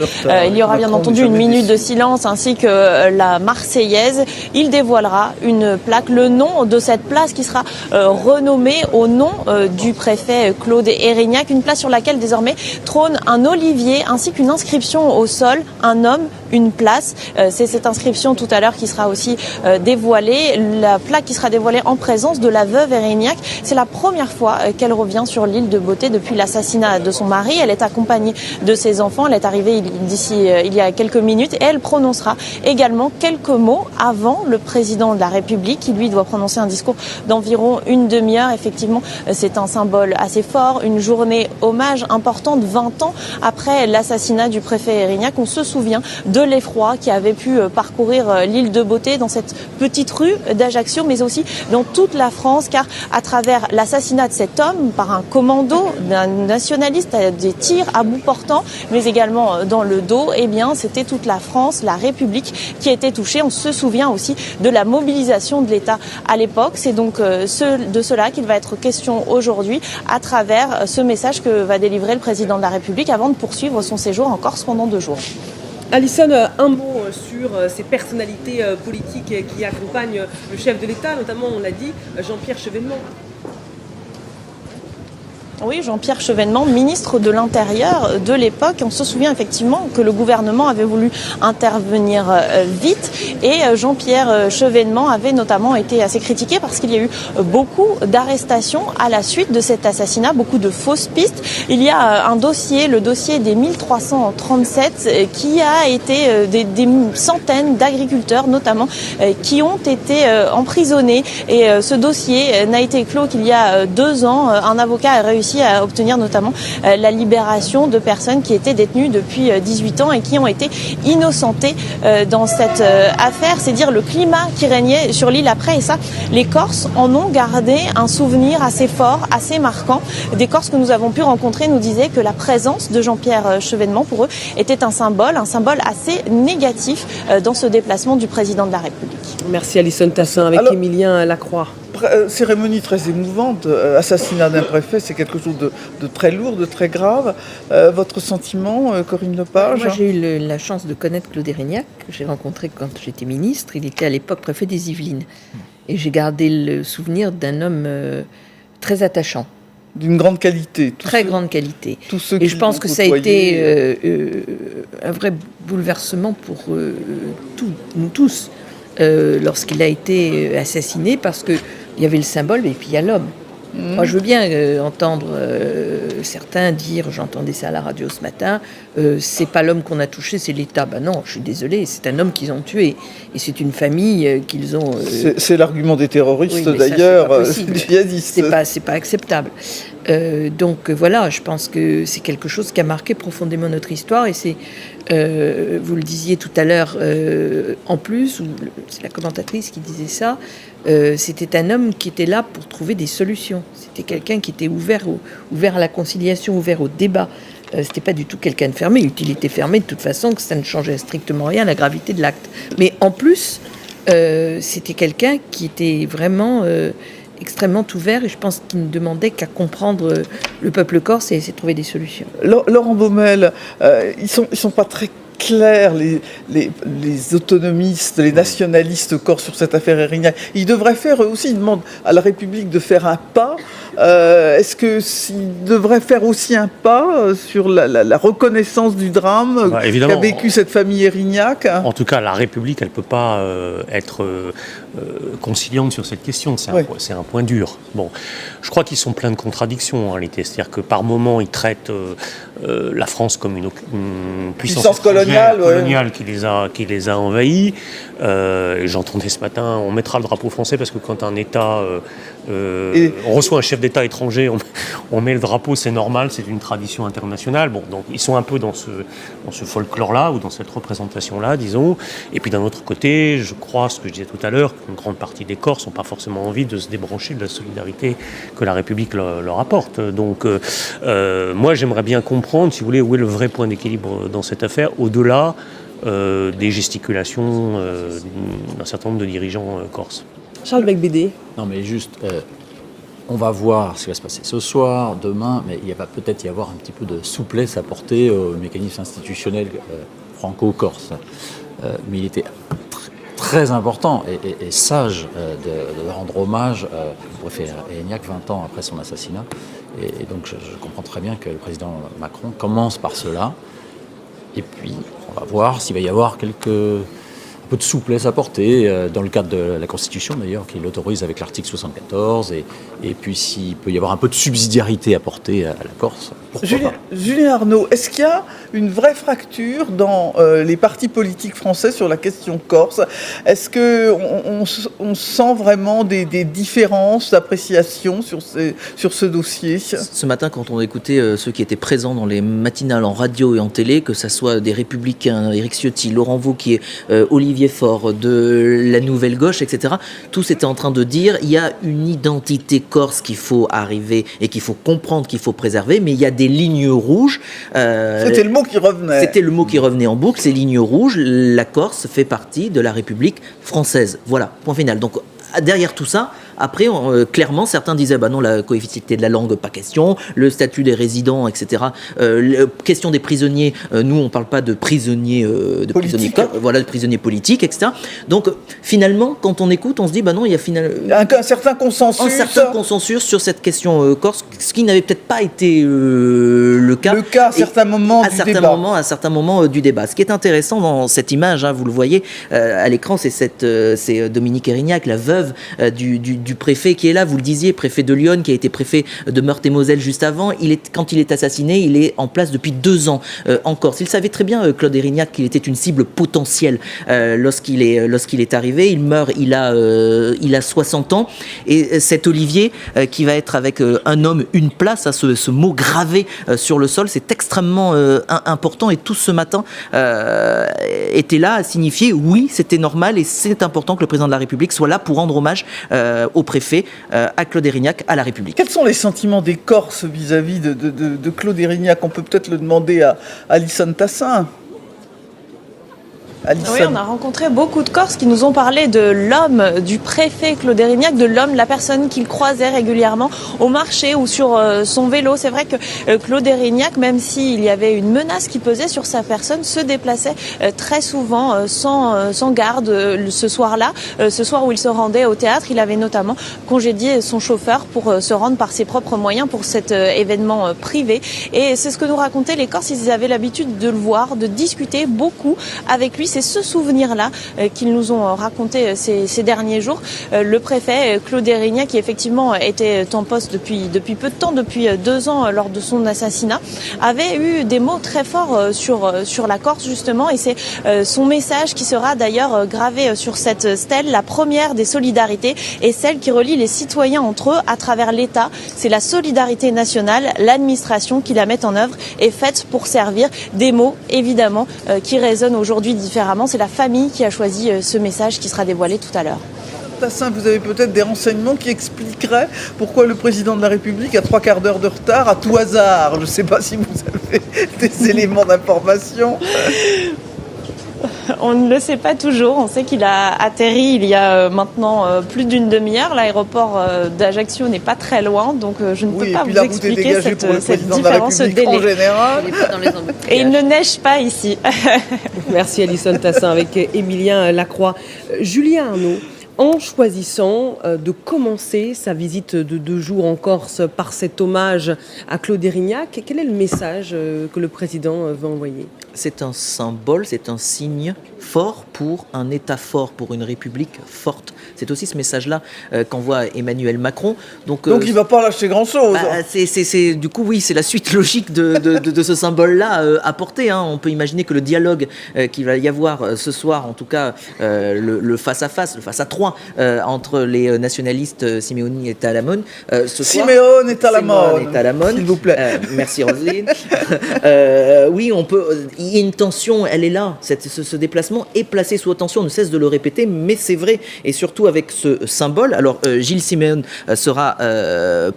il y aura bien entendu une minute de silence ainsi que la Marseillaise. Il dévoilera une plaque, le nom de cette place qui sera renommée au nom du préfet Claude Érignac, une place sur laquelle désormais trône un olivier ainsi qu'une inscription au sol, un homme, une place. C'est cette inscription tout à l'heure qui sera aussi dévoilée, la plaque qui sera dévoilée en présence de la veuve Érignac. C'est la première fois qu'elle revient sur l'île l'île de Beauté depuis l'assassinat de son mari. Elle est accompagnée de ses enfants. Elle est arrivée il y a quelques minutes et elle prononcera également quelques mots avant le président de la République qui, lui, doit prononcer un discours d'environ une demi-heure. Effectivement, c'est un symbole assez fort, une journée hommage importante 20 ans après l'assassinat du préfet Erignac. On se souvient de l'effroi qui avait pu parcourir l'île de Beauté dans cette petite rue d'Ajaccio, mais aussi dans toute la France, car à travers l'assassinat de cet homme par un commando, d'un nationaliste, des tirs à bout portant, mais également dans le dos, eh bien, c'était toute la France, la République qui était touchée. On se souvient aussi de la mobilisation de l'État à l'époque. C'est donc de cela qu'il va être question aujourd'hui à travers ce message que va délivrer le président de la République avant de poursuivre son séjour en Corse pendant 2 jours. Alison, un mot sur ces personnalités politiques qui accompagnent le chef de l'État, notamment, on l'a dit, Jean-Pierre Chevènement. Oui, Jean-Pierre Chevènement, ministre de l'Intérieur de l'époque. On se souvient effectivement que le gouvernement avait voulu intervenir vite et Jean-Pierre Chevènement avait notamment été assez critiqué parce qu'il y a eu beaucoup d'arrestations à la suite de cet assassinat, beaucoup de fausses pistes. Il y a un dossier, le dossier des 1337, qui a été des centaines d'agriculteurs notamment qui ont été emprisonnés et ce dossier n'a été clos qu'il y a 2 ans. Un avocat a réussi à obtenir notamment la libération de personnes qui étaient détenues depuis 18 ans et qui ont été innocentées dans cette affaire. C'est dire le climat qui régnait sur l'île après. Et ça, les Corses en ont gardé un souvenir assez fort, assez marquant. Des Corses que nous avons pu rencontrer nous disaient que la présence de Jean-Pierre Chevènement, pour eux, était un symbole assez négatif dans ce déplacement du président de la République. Merci Alison Tassin avec Émilien Lacroix. Cérémonie très émouvante, assassinat d'un préfet, c'est quelque chose de très lourd, de très grave. Votre sentiment, Corinne Lepage? Moi, j'ai eu la chance de connaître Claude Erignac, que j'ai rencontré quand j'étais ministre. Il était à l'époque préfet des Yvelines. Et j'ai gardé le souvenir d'un homme très attachant. D'une grande qualité. Très grande qualité. Et je pense que ça a été un vrai bouleversement pour nous tous lorsqu'il a été assassiné, parce que il y avait le symbole et puis il y a l'homme. Moi, je veux bien entendre certains dire, j'entendais ça à la radio ce matin, c'est pas l'homme qu'on a touché, c'est l'État. Ben non, je suis désolée, c'est un homme qu'ils ont tué. Et c'est une famille qu'ils ont... C'est l'argument des terroristes, oui, d'ailleurs, des djihadistes. C'est pas acceptable. Donc voilà, je pense que c'est quelque chose qui a marqué profondément notre histoire. Et c'est, vous le disiez tout à l'heure, en plus, c'est la commentatrice qui disait ça, c'était un homme qui était là pour trouver des solutions. C'était quelqu'un qui était ouvert à la conciliation, ouvert au débat. C'était pas du tout quelqu'un de fermé. Il était fermé de toute façon, que ça ne changeait strictement rien à la gravité de l'acte. Mais en plus, c'était quelqu'un qui était vraiment extrêmement ouvert, et je pense qu'il ne demandait qu'à comprendre le peuple corse et essayer de trouver des solutions. Laurent Baumel, ils sont pas très clairs, les autonomistes, les nationalistes corses sur cette affaire Erignac. Ils devraient faire, eux aussi, ils demandent à la République de faire un pas. Est-ce qu'ils devraient faire aussi un pas sur la reconnaissance du drame qu'a vécu cette famille Erignac? En tout cas, la République, elle ne peut pas être conciliante sur cette question. C'est un point dur. Bon, je crois qu'ils sont pleins de contradictions en réalité. C'est-à-dire que par moments, ils traitent la France comme une puissance coloniale qui les a envahis. J'entendais ce matin, on mettra le drapeau français parce que quand un État, on reçoit un chef d'État étranger, on met le drapeau, c'est normal, c'est une tradition internationale. Bon, donc ils sont un peu dans ce folklore-là ou dans cette représentation-là, disons. Et puis d'un autre côté, je crois, ce que je disais tout à l'heure, qu'une grande partie des Corses n'ont pas forcément envie de se débrancher de la solidarité que la République leur apporte. Donc moi, j'aimerais bien comprendre, si vous voulez, où est le vrai point d'équilibre dans cette affaire, au-delà des gesticulations d'un certain nombre de dirigeants corses. Charles Becbédé. Non, mais juste, on va voir ce qui va se passer ce soir, demain, mais il va peut-être y avoir un petit peu de souplesse apportée au mécanisme institutionnel franco-corse. Mais il était très important et sage de rendre hommage au préfet Erignac 20 ans après son assassinat. Et donc je comprends très bien que le président Macron commence par cela. Et puis, on va voir s'il va y avoir un peu de souplesse apportée, dans le cadre de la Constitution d'ailleurs, qui l'autorise avec l'article 74, et puis s'il peut y avoir un peu de subsidiarité apportée à la Corse, pourquoi pas. Julien Arnaud, est-ce qu'il y a une vraie fracture dans les partis politiques français sur la question corse? Est-ce qu'on sent vraiment des différences d'appréciation sur ce dossier? Ce matin, quand on écoutait ceux qui étaient présents dans les matinales en radio et en télé, que ce soit des Républicains, Éric Ciotti, Laurent Wauquiez, Olivier Faure, de la Nouvelle Gauche, etc., tous étaient en train de dire il y a une identité corse qu'il faut arriver et qu'il faut comprendre, qu'il faut préserver, mais il y a des lignes rouges. C'était le mot qui revenait. C'était le mot qui revenait en boucle, ces lignes rouges. La Corse fait partie de la République française. Voilà, point final. Donc, derrière tout ça, après, clairement, certains disaient non, la coefficité de la langue, pas question, le statut des résidents, etc. Question des prisonniers, nous, on ne parle pas de prisonniers, de prisonniers politiques, etc. Donc, finalement, quand on écoute, on se dit, non, il y a un certain consensus. Un certain consensus sur cette question corse, ce qui n'avait peut-être pas été le cas. Le cas à certains moments à certains moments du débat. Ce qui est intéressant dans cette image, vous le voyez à l'écran, c'est Dominique Erignac, la veuve du préfet qui est là, vous le disiez, préfet de Lyon, qui a été préfet de Meurthe-et-Moselle juste avant. Quand il est assassiné, il est en place depuis 2 ans en Corse. Il savait très bien, Claude Erignac, qu'il était une cible potentielle lorsqu'il est arrivé. Il meurt, il a 60 ans. Et cet Olivier, qui va être avec un homme, une place, ce mot gravé sur le sol, c'est extrêmement important. Et tous ce matin étaient là à signifier, oui, c'était normal et c'est important que le président de la République soit là pour rendre hommage au préfet, à Claude Erignac, à la République. Quels sont les sentiments des Corses vis-à-vis de Claude Erignac? On peut peut-être le demander à Alison Tassin. Oui, on a rencontré beaucoup de Corses qui nous ont parlé de l'homme, du préfet Claude Erignac, de l'homme, la personne qu'il croisait régulièrement au marché ou sur son vélo. C'est vrai que Claude Erignac, même s'il y avait une menace qui pesait sur sa personne, se déplaçait très souvent sans garde ce soir-là. Ce soir où il se rendait au théâtre, il avait notamment congédié son chauffeur pour se rendre par ses propres moyens pour cet événement privé. Et c'est ce que nous racontaient les Corses. Ils avaient l'habitude de le voir, de discuter beaucoup avec lui. C'est ce souvenir-là qu'ils nous ont raconté ces derniers jours. Le préfet Claude Erignac, qui effectivement était en poste depuis peu de temps, depuis 2 ans lors de son assassinat, avait eu des mots très forts sur la Corse justement, et c'est son message qui sera d'ailleurs gravé sur cette stèle, la première des solidarités et celle qui relie les citoyens entre eux à travers l'État. C'est la solidarité nationale, l'administration qui la met en œuvre est faite pour servir. Des mots évidemment qui résonnent aujourd'hui différemment. C'est la famille qui a choisi ce message qui sera dévoilé tout à l'heure. Tassin, vous avez peut-être des renseignements qui expliqueraient pourquoi le président de la République a 3/4 d'heure de retard à tout hasard. Je ne sais pas si vous avez des éléments d'information. On ne le sait pas toujours. On sait qu'il a atterri il y a maintenant plus d'une demi-heure. L'aéroport d'Ajaccio n'est pas très loin, donc je ne peux pas vous expliquer cette différence de délai. En général. Et il ne neige pas ici. Merci Alison Tassin avec Émilien Lacroix. Julien Arnaud, en choisissant de commencer sa visite de 2 jours en Corse par cet hommage à Claude Erignac, quel est le message que le président veut envoyer ? C'est un symbole, c'est un signe fort pour un État fort, pour une République forte. C'est aussi ce message-là qu'envoie Emmanuel Macron. Donc il ne va pas lâcher grand-chose. Du coup, oui, c'est la suite logique de ce symbole-là à porter. On peut imaginer que le dialogue qu'il va y avoir ce soir, en tout cas le face-à-face, le face-à-3 entre les nationalistes Simeoni et Talamone. Simeone et Talamone, s'il vous plaît. Merci Roselyne. Oui, on peut... Il y a une tension, elle est là. Ce déplacement est placé sous tension, on ne cesse de le répéter, mais c'est vrai. Et surtout avec ce symbole. Alors, Gilles Simeone sera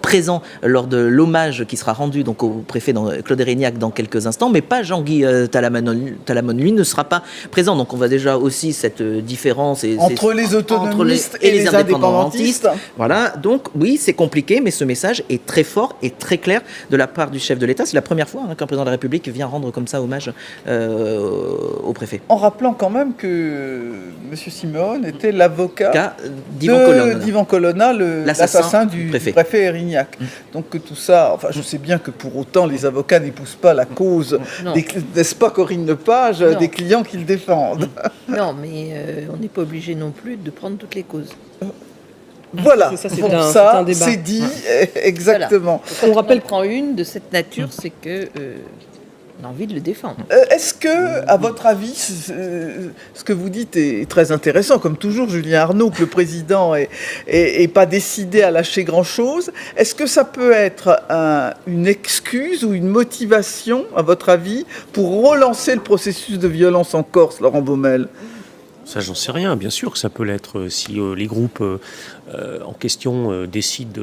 présent lors de l'hommage qui sera rendu donc, au préfet Claude Erignac dans quelques instants, mais pas Jean-Guy Talamone, lui ne sera pas présent. Donc, on voit déjà aussi cette différence entre les autonomistes et les indépendantistes. Voilà, donc oui, c'est compliqué, mais ce message est très fort et très clair de la part du chef de l'État. C'est la première fois qu'un président de la République vient rendre comme ça hommage au préfet. En rappelant quand même que M. Simeone était l'avocat d'Ivan Colonna, l'assassin du préfet Erignac. Donc que tout ça, enfin je sais bien que pour autant les avocats n'épousent pas la cause, n'est-ce pas Corinne Lepage, des clients qu'ils défendent. Non, mais on n'est pas obligé non plus de prendre toutes les causes. Voilà, ça, c'est dit, exactement. Voilà. On rappelle prend une de cette nature, c'est que on a envie de le défendre. Est-ce que, à votre avis, ce que vous dites est très intéressant, comme toujours Julien Arnaud, que le président est pas décidé à lâcher grand-chose. Est-ce que ça peut être une excuse ou une motivation, à votre avis, pour relancer le processus de violence en Corse, Laurent Baumel ? Ça, j'en sais rien. Bien sûr que ça peut l'être si les groupes en question décident,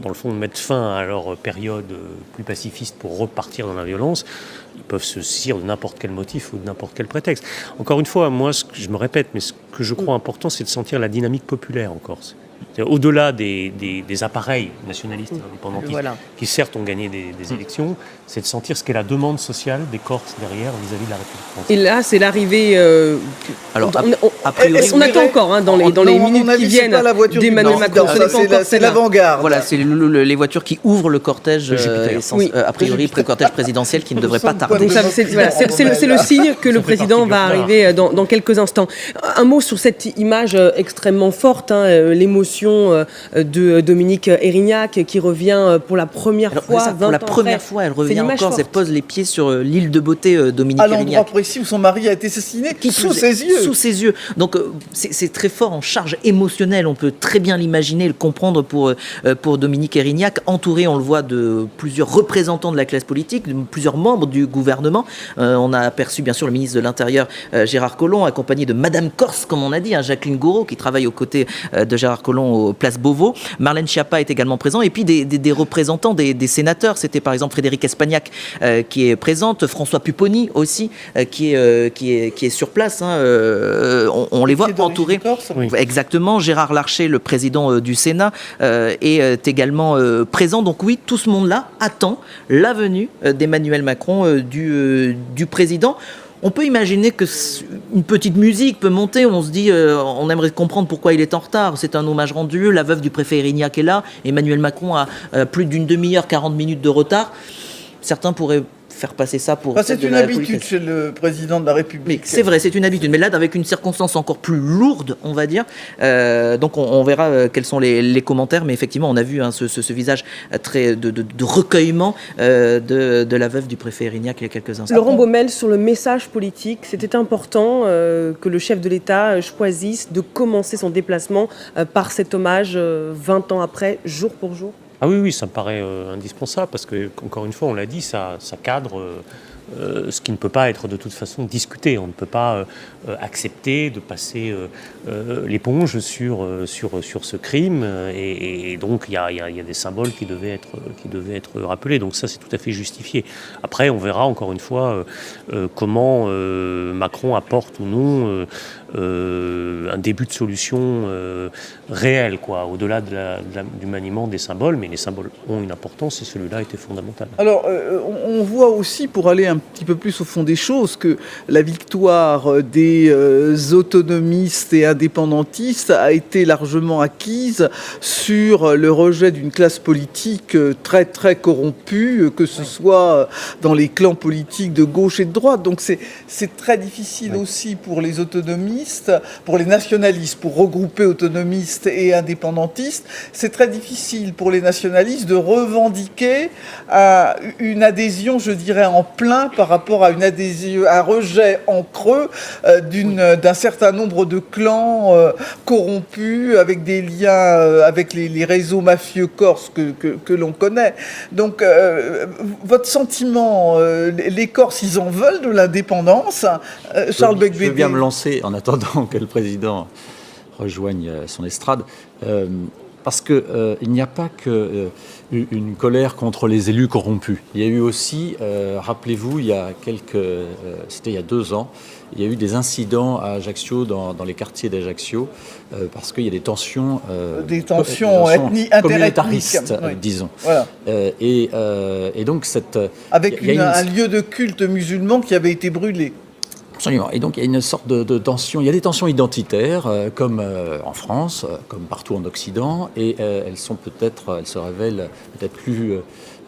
dans le fond, de mettre fin à leur période plus pacifiste pour repartir dans la violence. Ils peuvent se saisir de n'importe quel motif ou de n'importe quel prétexte. Encore une fois, moi, je me répète, mais ce que je crois important, c'est de sentir la dynamique populaire en Corse. Au-delà des appareils nationalistes et indépendantistes qui certes ont gagné des élections, c'est de sentir ce qu'est la demande sociale des Corses derrière vis-à-vis de la République française. Et là, c'est l'arrivée. Alors, on attend encore dans les minutes qui viennent d'Emmanuel Macron. C'est l'avant-garde. Voilà, c'est les voitures qui ouvrent le cortège, a priori, cortège présidentiel qui ne devrait pas tarder. Donc c'est le signe que le président va arriver dans quelques instants. Un mot sur cette image extrêmement forte, l'émotion de Dominique Erignac qui revient pour la première fois. Pour la première fois, elle revient en Corse, elle pose les pieds sur l'île de beauté Dominique Erignac. À l'endroit précis où son mari a été assassiné, sous ses yeux. Sous ses yeux. Donc c'est très fort en charge émotionnelle. On peut très bien l'imaginer, le comprendre pour Dominique Erignac, entouré, on le voit, de plusieurs représentants de la classe politique, de plusieurs membres du gouvernement. On a aperçu bien sûr le ministre de l'Intérieur Gérard Collomb, accompagné de Madame Corse, comme on a dit, Jacqueline Gouraud, qui travaille aux côtés de Gérard Collomb aux Place Beauvau. Marlène Schiappa est également présent. Et puis des représentants des sénateurs. C'était par exemple Frédéric Espagnac qui est présente, François Pupponi aussi qui est sur place. On les voit entourés. Exactement. Gérard Larcher, le président du Sénat, est également présent. Donc oui, tout ce monde-là attend la venue d'Emmanuel Macron, du président. On peut imaginer qu'une petite musique peut monter, on se dit, on aimerait comprendre pourquoi il est en retard, c'est un hommage rendu, la veuve du préfet Erignac est là, Emmanuel Macron a plus d'une demi-heure, 40 minutes de retard. Certains pourraient faire passer ça pour... c'est une habitude chez le président de la République. C'est vrai, c'est une habitude, mais là, avec une circonstance encore plus lourde, on va dire. Donc, on verra quels sont les commentaires, mais effectivement, on a vu ce visage très de recueillement de la veuve du préfet Erignac il y a quelques instants. Laurent Baumel, sur le message politique, c'était important que le chef de l'État choisisse de commencer son déplacement par cet hommage 20 ans après, jour pour jour. Ah oui, ça me paraît indispensable parce que, encore une fois, on l'a dit, ça cadre ce qui ne peut pas être de toute façon discuté. On ne peut pas accepter de passer l'éponge sur ce crime et donc il y a des symboles qui devaient être rappelés. Donc ça, c'est tout à fait justifié. Après, on verra encore une fois comment Macron apporte ou non un début de solution réelle, au-delà du maniement des symboles. Mais les symboles ont une importance et celui-là était fondamental. Alors, on voit aussi, pour aller un petit peu plus au fond des choses, que la victoire des autonomistes et indépendantistes a été largement acquise sur le rejet d'une classe politique très très corrompue, que ce soit dans les clans politiques de gauche et de droite. Donc c'est très difficile aussi pour les autonomistes, pour les nationalistes, pour regrouper autonomistes et indépendantistes. C'est très difficile pour les nationalistes de revendiquer une adhésion, je dirais, en plein par rapport à un rejet en creux d'un certain nombre de clans corrompus avec des liens avec les réseaux mafieux corses que l'on connaît. Donc, votre sentiment, les Corses, ils en veulent de l'indépendance, Charles Becbédé? Je veux bien me lancer en attendant que le président rejoigne son estrade. parce que il n'y a pas que une colère contre les élus corrompus. Il y a eu aussi, rappelez-vous, c'était il y a 2 ans, il y a eu des incidents à Ajaccio, dans les quartiers d'Ajaccio, parce qu'il y a des tensions, communautaristes, oui. disons. Voilà. Et donc avec un lieu de culte musulman qui avait été brûlé. Absolument. Et donc il y a une sorte de tension. Il y a des tensions identitaires, comme en France, comme partout en Occident, et elles se révèlent peut-être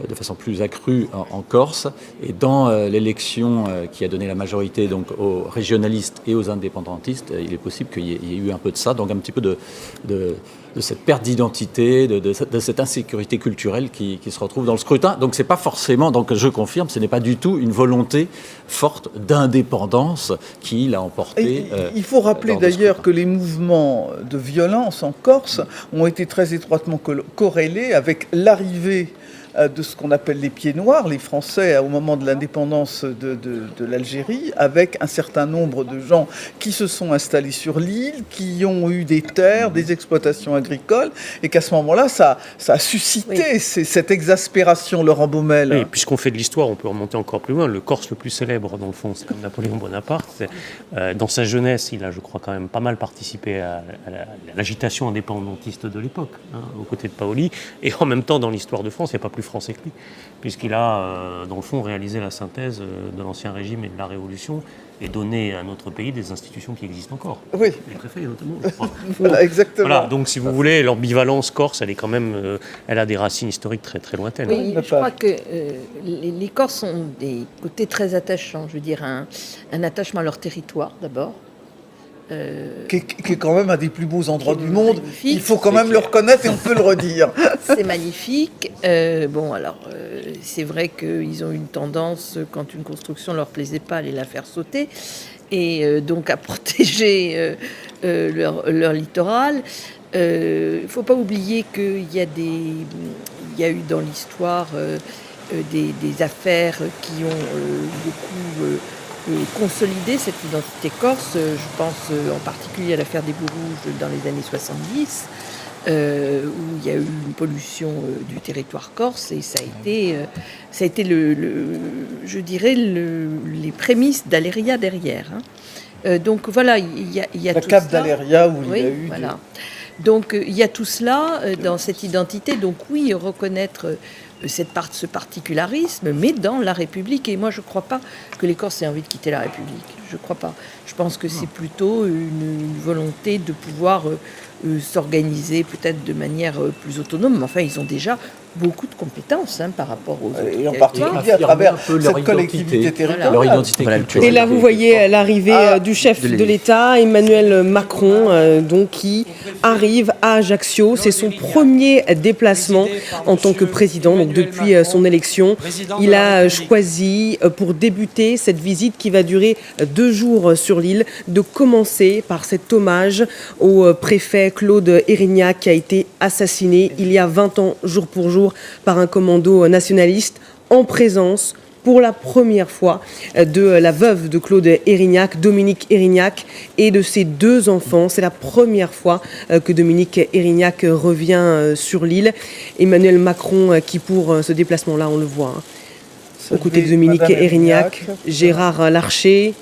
de façon plus accrue en Corse. Et dans l'élection qui a donné la majorité donc aux régionalistes et aux indépendantistes, il est possible qu'il y ait eu un peu de ça, donc un petit peu de cette perte d'identité, de cette insécurité culturelle qui se retrouve dans le scrutin. Donc c'est pas forcément, donc je confirme, ce n'est pas du tout une volonté forte d'indépendance qui l'a emporté. Il faut rappeler d'ailleurs que les mouvements de violence en Corse ont été très étroitement corrélés avec l'arrivée de ce qu'on appelle les pieds noirs, les Français au moment de l'indépendance de l'Algérie, avec un certain nombre de gens qui se sont installés sur l'île, qui ont eu des terres, des exploitations agricoles, et qu'à ce moment-là, ça a suscité cette exaspération, Laurent Baumel. Oui, puisqu'on fait de l'histoire, on peut remonter encore plus loin. Le Corse le plus célèbre, dans le fond, c'est comme Napoléon Bonaparte. Dans sa jeunesse, il a, je crois, quand même pas mal participé à l'agitation indépendantiste de l'époque, aux côtés de Paoli, et en même temps, dans l'histoire de France, il n'y a pas plus français que lui, puisqu'il a, dans le fond, réalisé la synthèse de l'Ancien Régime et de la Révolution et donné à notre pays des institutions qui existent encore. Oui. Les préfets, notamment. Voilà, exactement. Voilà, donc, si vous voulez, l'ambivalence corse, elle est quand même, elle a des racines historiques très, très lointaines. Oui, je crois que les Corses ont des côtés très attachants. Je veux dire, un attachement à leur territoire, d'abord. Qui est quand même un des plus beaux endroits du monde. Magnifique. Il faut quand même le reconnaître et on peut le redire. C'est magnifique. C'est vrai qu'ils ont une tendance, quand une construction ne leur plaisait pas, à aller la faire sauter. Et donc à protéger leur littoral. Il ne faut pas oublier qu'il y a eu dans l'histoire des affaires qui ont beaucoup... consolider cette identité corse. Je pense en particulier à l'affaire des Boues-Rouges dans les années 70, où il y a eu une pollution du territoire corse, et ça a été je dirais, les prémices d'Aléria derrière. Donc voilà, il y a la tout cape cela. d'Aléria où il y a eu... Voilà. Donc il y a tout cela dans cette identité. Donc oui, reconnaître ce particularisme, mais dans la République. Et moi, je ne crois pas que les Corses aient envie de quitter la République. Je ne crois pas. Je pense que c'est plutôt une volonté de pouvoir s'organiser peut-être de manière plus autonome. Mais enfin, ils ont déjà beaucoup de compétences par rapport aux autres. Et en particulier à travers cette collectivité territoriale. Leur identité culturelle. Et là, vous voyez l'arrivée du chef de l'État, Emmanuel Macron, donc, qui arrive à Ajaccio. C'est son premier déplacement en tant que président, donc depuis son élection. Il a choisi, pour débuter cette visite qui va durer 2 jours sur l'île, de commencer par cet hommage au préfet Claude Érignac, qui a été assassiné il y a 20 ans, jour pour jour, par un commando nationaliste, en présence pour la première fois de la veuve de Claude Érignac, Dominique Érignac, et de ses 2 enfants. C'est la première fois que Dominique Érignac revient sur l'île. Emmanuel Macron, qui pour ce déplacement-là, on le voit, aux côtés de Dominique Érignac, Gérard Larcher,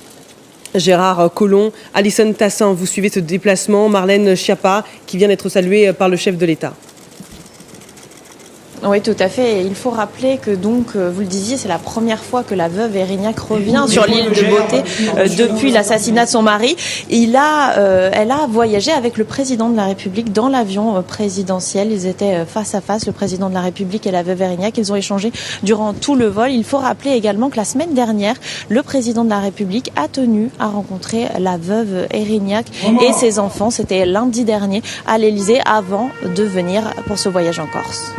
Gérard Collomb, Alison Tassin, vous suivez ce déplacement, Marlène Schiappa, qui vient d'être saluée par le chef de l'État. Oui, tout à fait. Et il faut rappeler que, donc, vous le disiez, c'est la première fois que la veuve Érignac revient sur l'île de Beauté depuis l'assassinat de son mari. Elle a voyagé avec le président de la République dans l'avion présidentiel. Ils étaient face à face, le président de la République et la veuve Érignac. Ils ont échangé durant tout le vol. Il faut rappeler également que la semaine dernière, le président de la République a tenu à rencontrer la veuve Érignac et ses enfants. C'était lundi dernier à l'Élysée avant de venir pour ce voyage en Corse.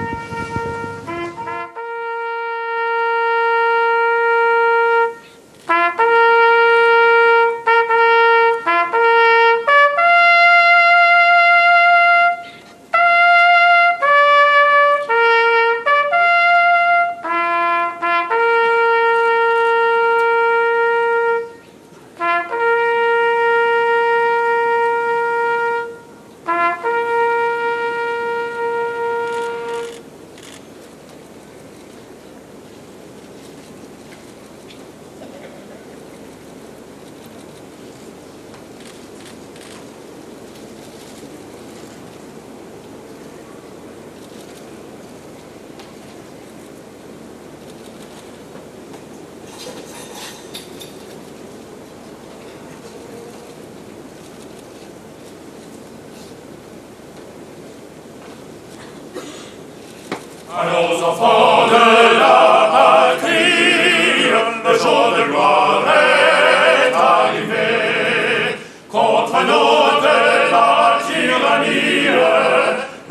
Allons enfants de la patrie, le jour de gloire est arrivé. Contre nous de la tyrannie,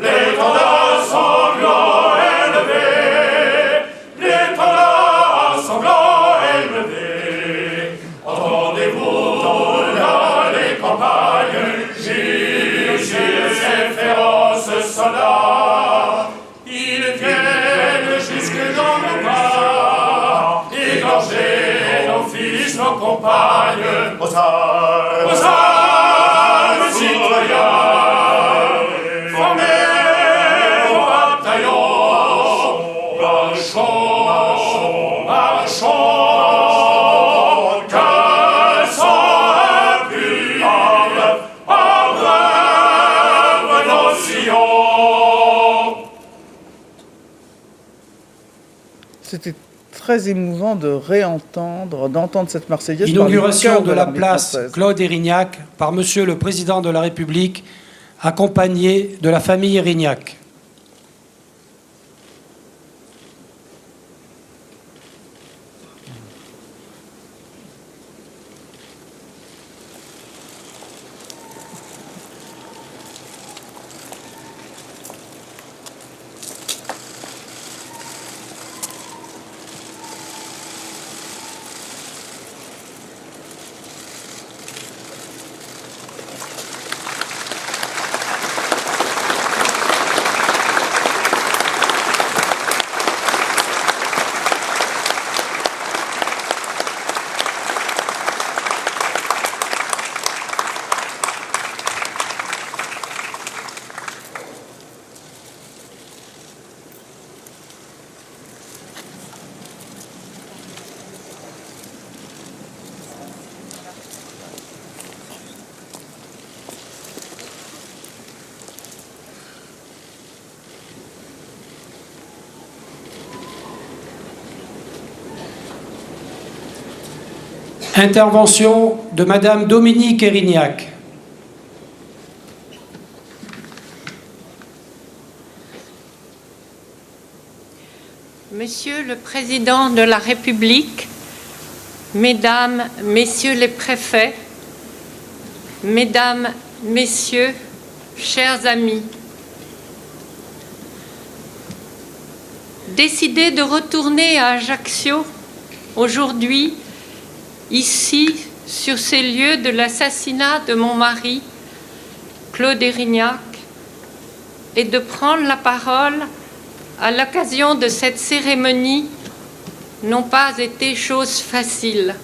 l'étendard sanglant élevé, l'étendard sanglant élevé. Entendez-vous dans les campagnes, gire ces féroces soldats. Ils viennent jusque dans nos pas, égorger nos fils, nos compagnes. Aux armes, citoyens, formez vos bataillons, marchons, marchons, qu'un sang impur abreuve nos sillons. C'était très émouvant d'entendre cette Marseillaise. Inauguration de la place française. Claude Érignac par Monsieur le Président de la République, accompagné de la famille Érignac. Intervention de Madame Dominique Érignac. Monsieur le Président de la République, Mesdames, Messieurs les préfets, Mesdames, Messieurs, chers amis, décider de retourner à Ajaccio aujourd'hui, ici, sur ces lieux de l'assassinat de mon mari, Claude Érignac, et de prendre la parole à l'occasion de cette cérémonie n'ont pas été chose facile.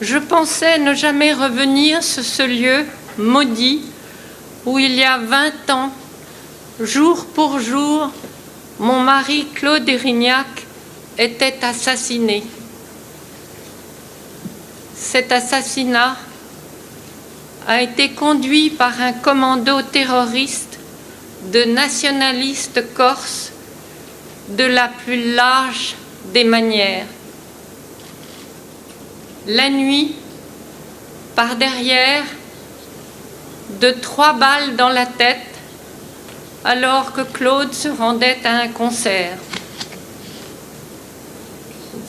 Je pensais ne jamais revenir sur ce lieu maudit où il y a 20 ans, jour pour jour, mon mari Claude Érignac était assassiné. Cet assassinat a été conduit par un commando terroriste de nationalistes corses de la plus lâche des manières. La nuit, par derrière, de 3 balles dans la tête, alors que Claude se rendait à un concert.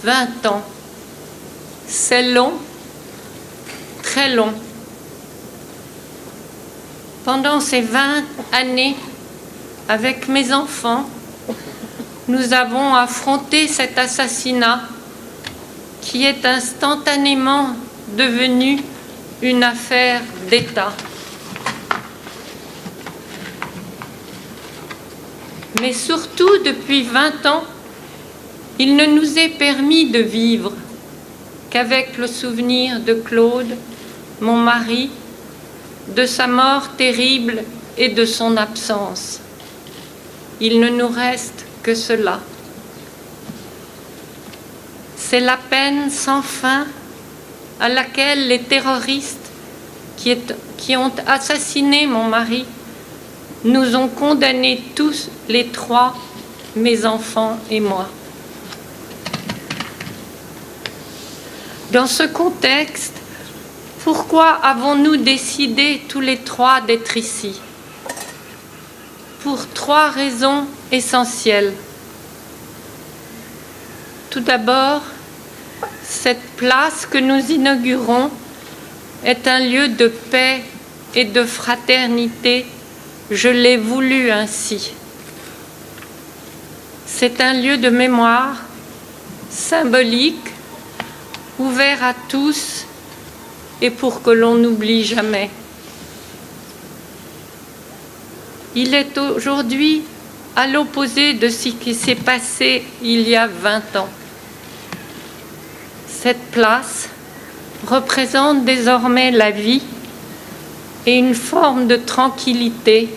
20 ans, c'est long, très long. Pendant ces 20 années, avec mes enfants, nous avons affronté cet assassinat qui est instantanément devenu une affaire d'État. Mais surtout, depuis 20 ans, il ne nous est permis de vivre qu'avec le souvenir de Claude, mon mari, de sa mort terrible et de son absence. Il ne nous reste que cela. C'est la peine sans fin à laquelle les terroristes qui ont assassiné mon mari nous ont condamnés tous les 3, mes enfants et moi. Dans ce contexte, pourquoi avons-nous décidé tous les 3 d'être ici? pour 3 raisons essentielles. Tout d'abord, cette place que nous inaugurons est un lieu de paix et de fraternité. Je l'ai voulu ainsi. C'est un lieu de mémoire symbolique, ouvert à tous et pour que l'on n'oublie jamais. Il est aujourd'hui à l'opposé de ce qui s'est passé il y a 20 ans. Cette place représente désormais la vie et une forme de tranquillité,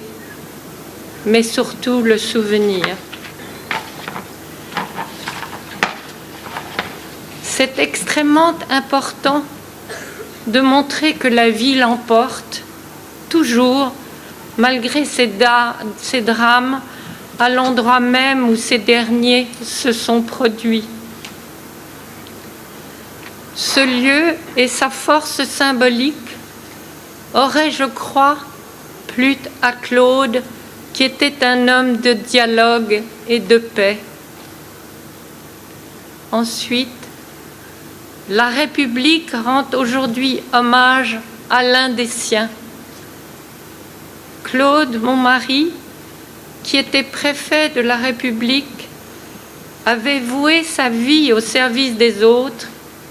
mais surtout le souvenir. C'est extrêmement important de montrer que la vie l'emporte toujours, malgré ces drames, à l'endroit même où ces derniers se sont produits. Ce lieu et sa force symbolique auraient, je crois, plu à Claude, qui était un homme de dialogue et de paix. Ensuite, la République rend aujourd'hui hommage à l'un des siens. Claude, mon mari, qui était préfet de la République, avait voué sa vie au service des autres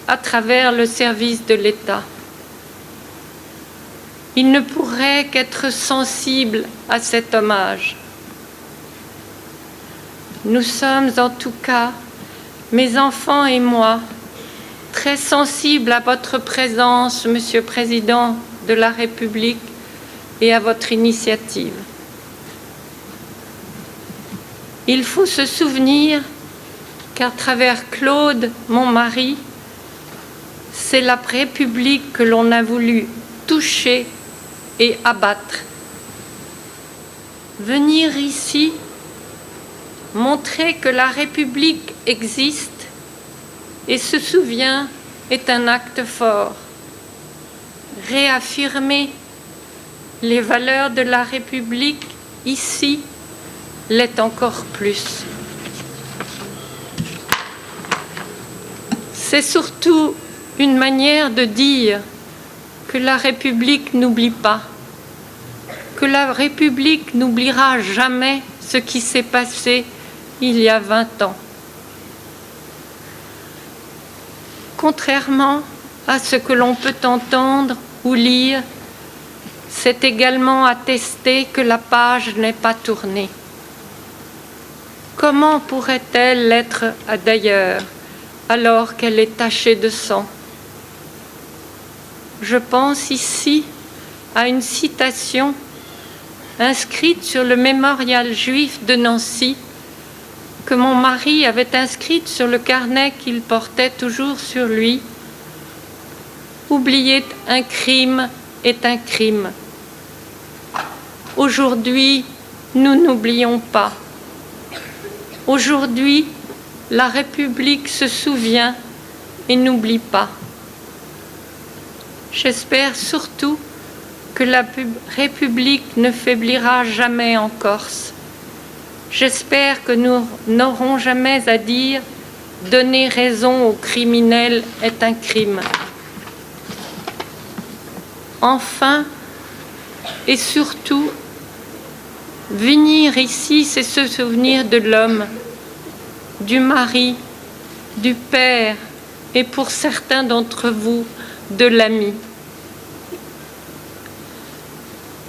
à travers le service de l'État. Il ne pourrait qu'être sensible à cet hommage. Nous sommes en tout cas, mes enfants et moi, très sensibles à votre présence, Monsieur le Président de la République, et à votre initiative. Il faut se souvenir qu'à travers Claude, mon mari, c'est la République que l'on a voulu toucher et abattre. Venir ici, montrer que la République existe et se souvient est un acte fort. Réaffirmer les valeurs de la République ici l'est encore plus. C'est surtout une manière de dire que la République n'oublie pas, que la République n'oubliera jamais ce qui s'est passé il y a 20 ans. Contrairement à ce que l'on peut entendre ou lire, c'est également attesté que la page n'est pas tournée. Comment pourrait-elle l'être d'ailleurs, alors qu'elle est tachée de sang? Je pense ici à une citation inscrite sur le mémorial juif de Nancy, que mon mari avait inscrite sur le carnet qu'il portait toujours sur lui. Oublier un crime est un crime. Aujourd'hui, nous n'oublions pas. Aujourd'hui, la République se souvient et n'oublie pas. J'espère surtout que la République ne faiblira jamais en Corse. J'espère que nous n'aurons jamais à dire « donner raison aux criminels est un crime ». Enfin, et surtout, venir ici, c'est se souvenir de l'homme, du mari, du père et pour certains d'entre vous, de l'ami.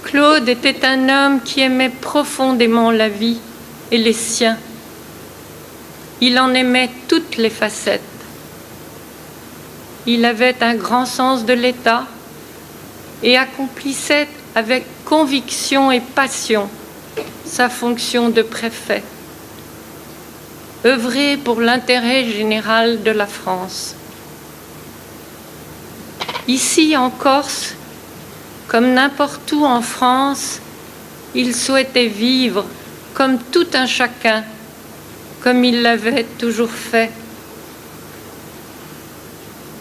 Claude était un homme qui aimait profondément la vie et les siens. Il en aimait toutes les facettes. Il avait un grand sens de l'État et accomplissait avec conviction et passion sa fonction de préfet. Œuvrer pour l'intérêt général de la France. Ici en Corse, comme n'importe où en France, il souhaitait vivre comme tout un chacun, comme il l'avait toujours fait.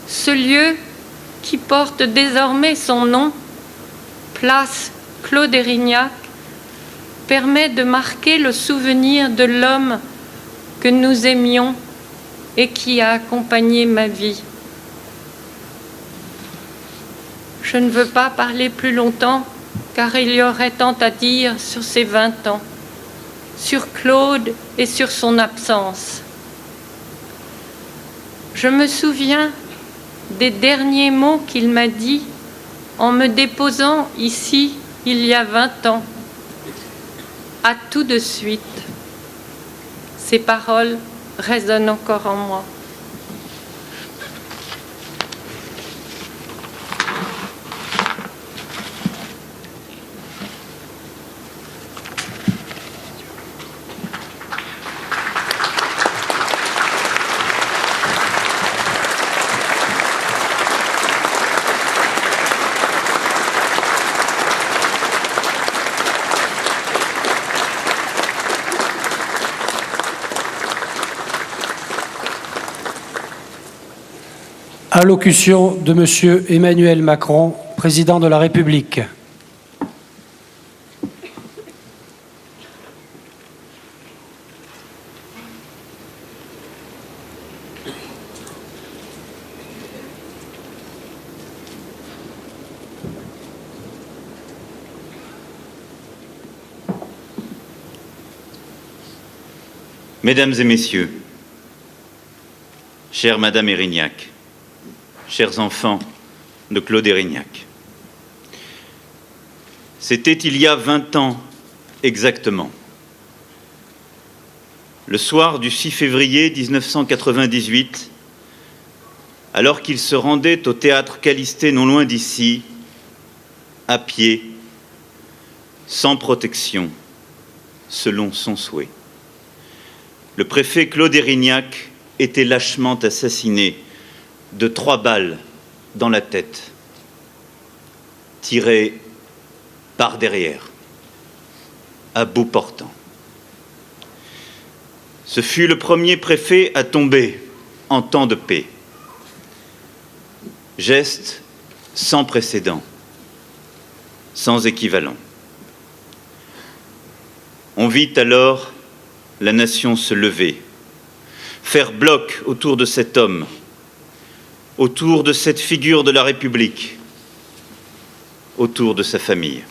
Ce lieu qui porte désormais son nom, place Claude Érignac, permet de marquer le souvenir de l'homme que nous aimions et qui a accompagné ma vie. Je ne veux pas parler plus longtemps, car il y aurait tant à dire sur ces 20 ans, sur Claude et sur son absence. Je me souviens des derniers mots qu'il m'a dit en me déposant ici il y a 20 ans. À tout de suite. Ces paroles résonnent encore en moi. Allocution de M. Emmanuel Macron, président de la République. Mesdames et Messieurs, chère Madame Erignac, chers enfants de Claude Erignac. C'était il y a 20 ans exactement. Le soir du 6 février 1998, alors qu'il se rendait au théâtre Calisté non loin d'ici, à pied, sans protection, selon son souhait. Le préfet Claude Erignac était lâchement assassiné de 3 balles dans la tête, tirées par derrière, à bout portant. Ce fut le premier préfet à tomber en temps de paix. Geste sans précédent, sans équivalent. On vit alors la nation se lever, faire bloc autour de cet homme, autour de cette figure de la République, autour de sa famille.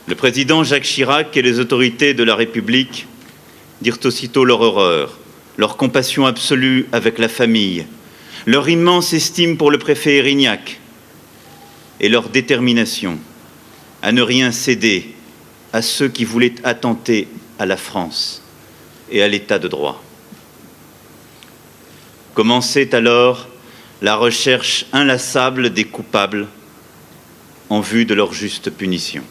Le président Jacques Chirac et les autorités de la République dirent aussitôt leur horreur, leur compassion absolue avec la famille, leur immense estime pour le préfet Erignac et leur détermination à ne rien céder à ceux qui voulaient attenter à la France et à l'état de droit. Commençait alors la recherche inlassable des coupables en vue de leur juste punition.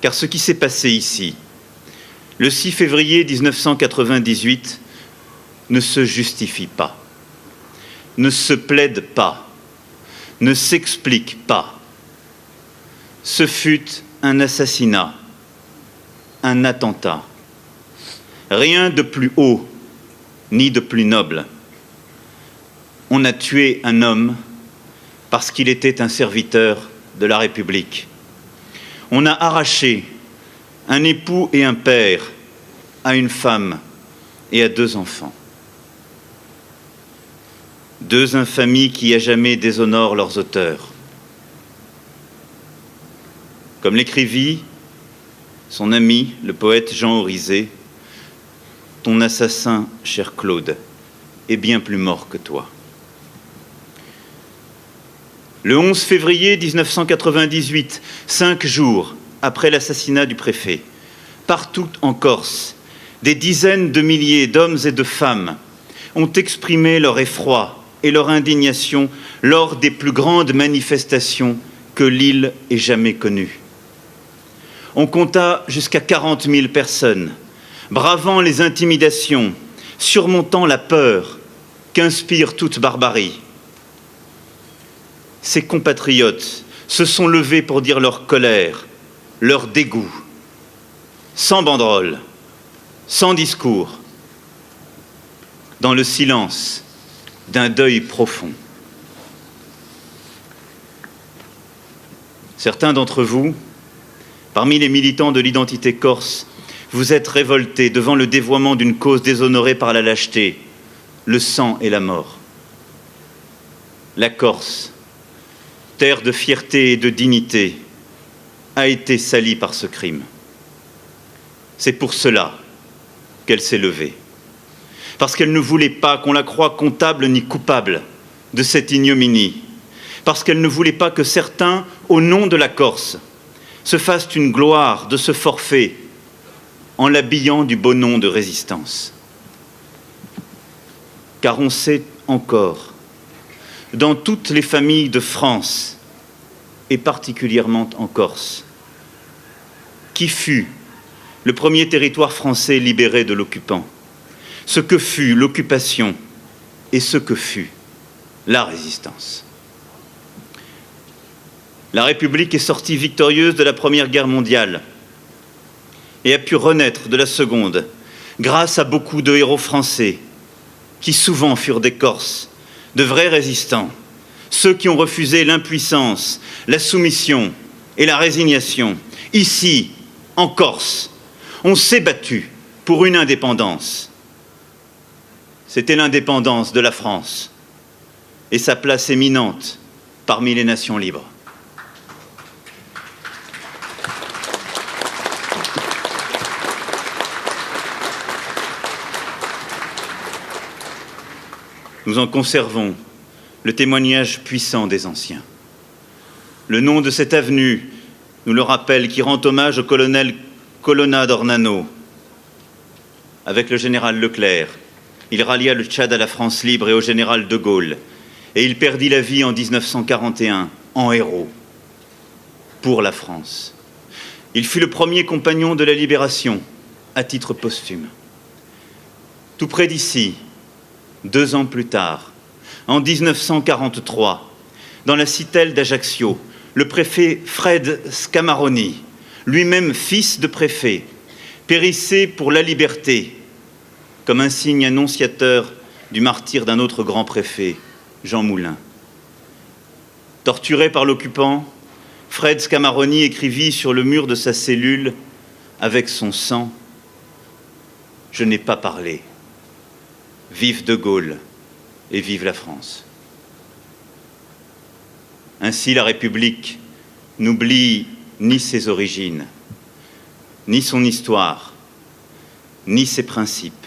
Car ce qui s'est passé ici, le 6 février 1998, ne se justifie pas, ne se plaide pas, ne s'explique pas. Ce fut un assassinat, un attentat. Rien de plus haut, ni de plus noble. On a tué un homme parce qu'il était un serviteur de la République. On a arraché un époux et un père à une femme et à 2 enfants. 2 infamies qui à jamais déshonorent leurs auteurs. Comme l'écrivit son ami, le poète Jean Orizet, ton assassin, cher Claude, est bien plus mort que toi. Le 11 février 1998, 5 jours après l'assassinat du préfet, partout en Corse, des dizaines de milliers d'hommes et de femmes ont exprimé leur effroi et leur indignation lors des plus grandes manifestations que l'île ait jamais connues. On compta jusqu'à 40 000 personnes, bravant les intimidations, surmontant la peur qu'inspire toute barbarie. Ces compatriotes se sont levés pour dire leur colère, leur dégoût, sans banderole, sans discours, dans le silence d'un deuil profond. Certains d'entre vous, parmi les militants de l'identité corse, vous êtes révoltés devant le dévoiement d'une cause déshonorée par la lâcheté, le sang et la mort. La Corse, terre de fierté et de dignité, a été salie par ce crime. C'est pour cela qu'elle s'est levée. Parce qu'elle ne voulait pas qu'on la croie comptable ni coupable de cette ignominie. Parce qu'elle ne voulait pas que certains, au nom de la Corse, se fassent une gloire de ce forfait en l'habillant du beau nom de résistance. Car on sait encore, dans toutes les familles de France, et particulièrement en Corse, qui fut le premier territoire français libéré de l'occupant, ce que fut l'occupation et ce que fut la résistance. La République est sortie victorieuse de la Première Guerre mondiale et a pu renaître de la Seconde grâce à beaucoup de héros français qui souvent furent des Corses, de vrais résistants, ceux qui ont refusé l'impuissance, la soumission et la résignation. Ici, en Corse, on s'est battu pour une indépendance. C'était l'indépendance de la France et sa place éminente parmi les nations libres. Nous en conservons le témoignage puissant des anciens. Le nom de cette avenue nous le rappelle, qui rend hommage au colonel Colonna d'Ornano. Avec le général Leclerc, il rallia le Tchad à la France libre et au général de Gaulle, et il perdit la vie en 1941 en héros pour la France. Il fut le premier compagnon de la libération à titre posthume. Tout près d'ici, 2 ans plus tard, en 1943, dans la citelle d'Ajaccio, le préfet Fred Scamaroni, lui-même fils de préfet, périssait pour la liberté, comme un signe annonciateur du martyre d'un autre grand préfet, Jean Moulin. Torturé par l'occupant, Fred Scamaroni écrivit sur le mur de sa cellule, avec son sang, « Je n'ai pas parlé. Vive de Gaulle et vive la France ». Ainsi, la République n'oublie ni ses origines, ni son histoire, ni ses principes,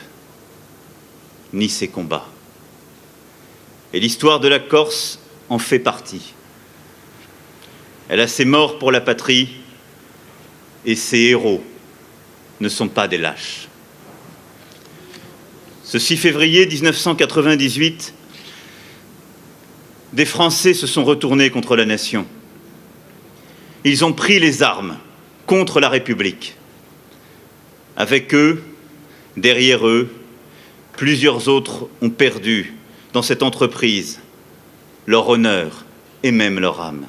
ni ses combats. Et l'histoire de la Corse en fait partie. Elle a ses morts pour la patrie et ses héros ne sont pas des lâches. Ce 6 février 1998, des Français se sont retournés contre la nation. Ils ont pris les armes contre la République. Avec eux, derrière eux, plusieurs autres ont perdu dans cette entreprise leur honneur et même leur âme.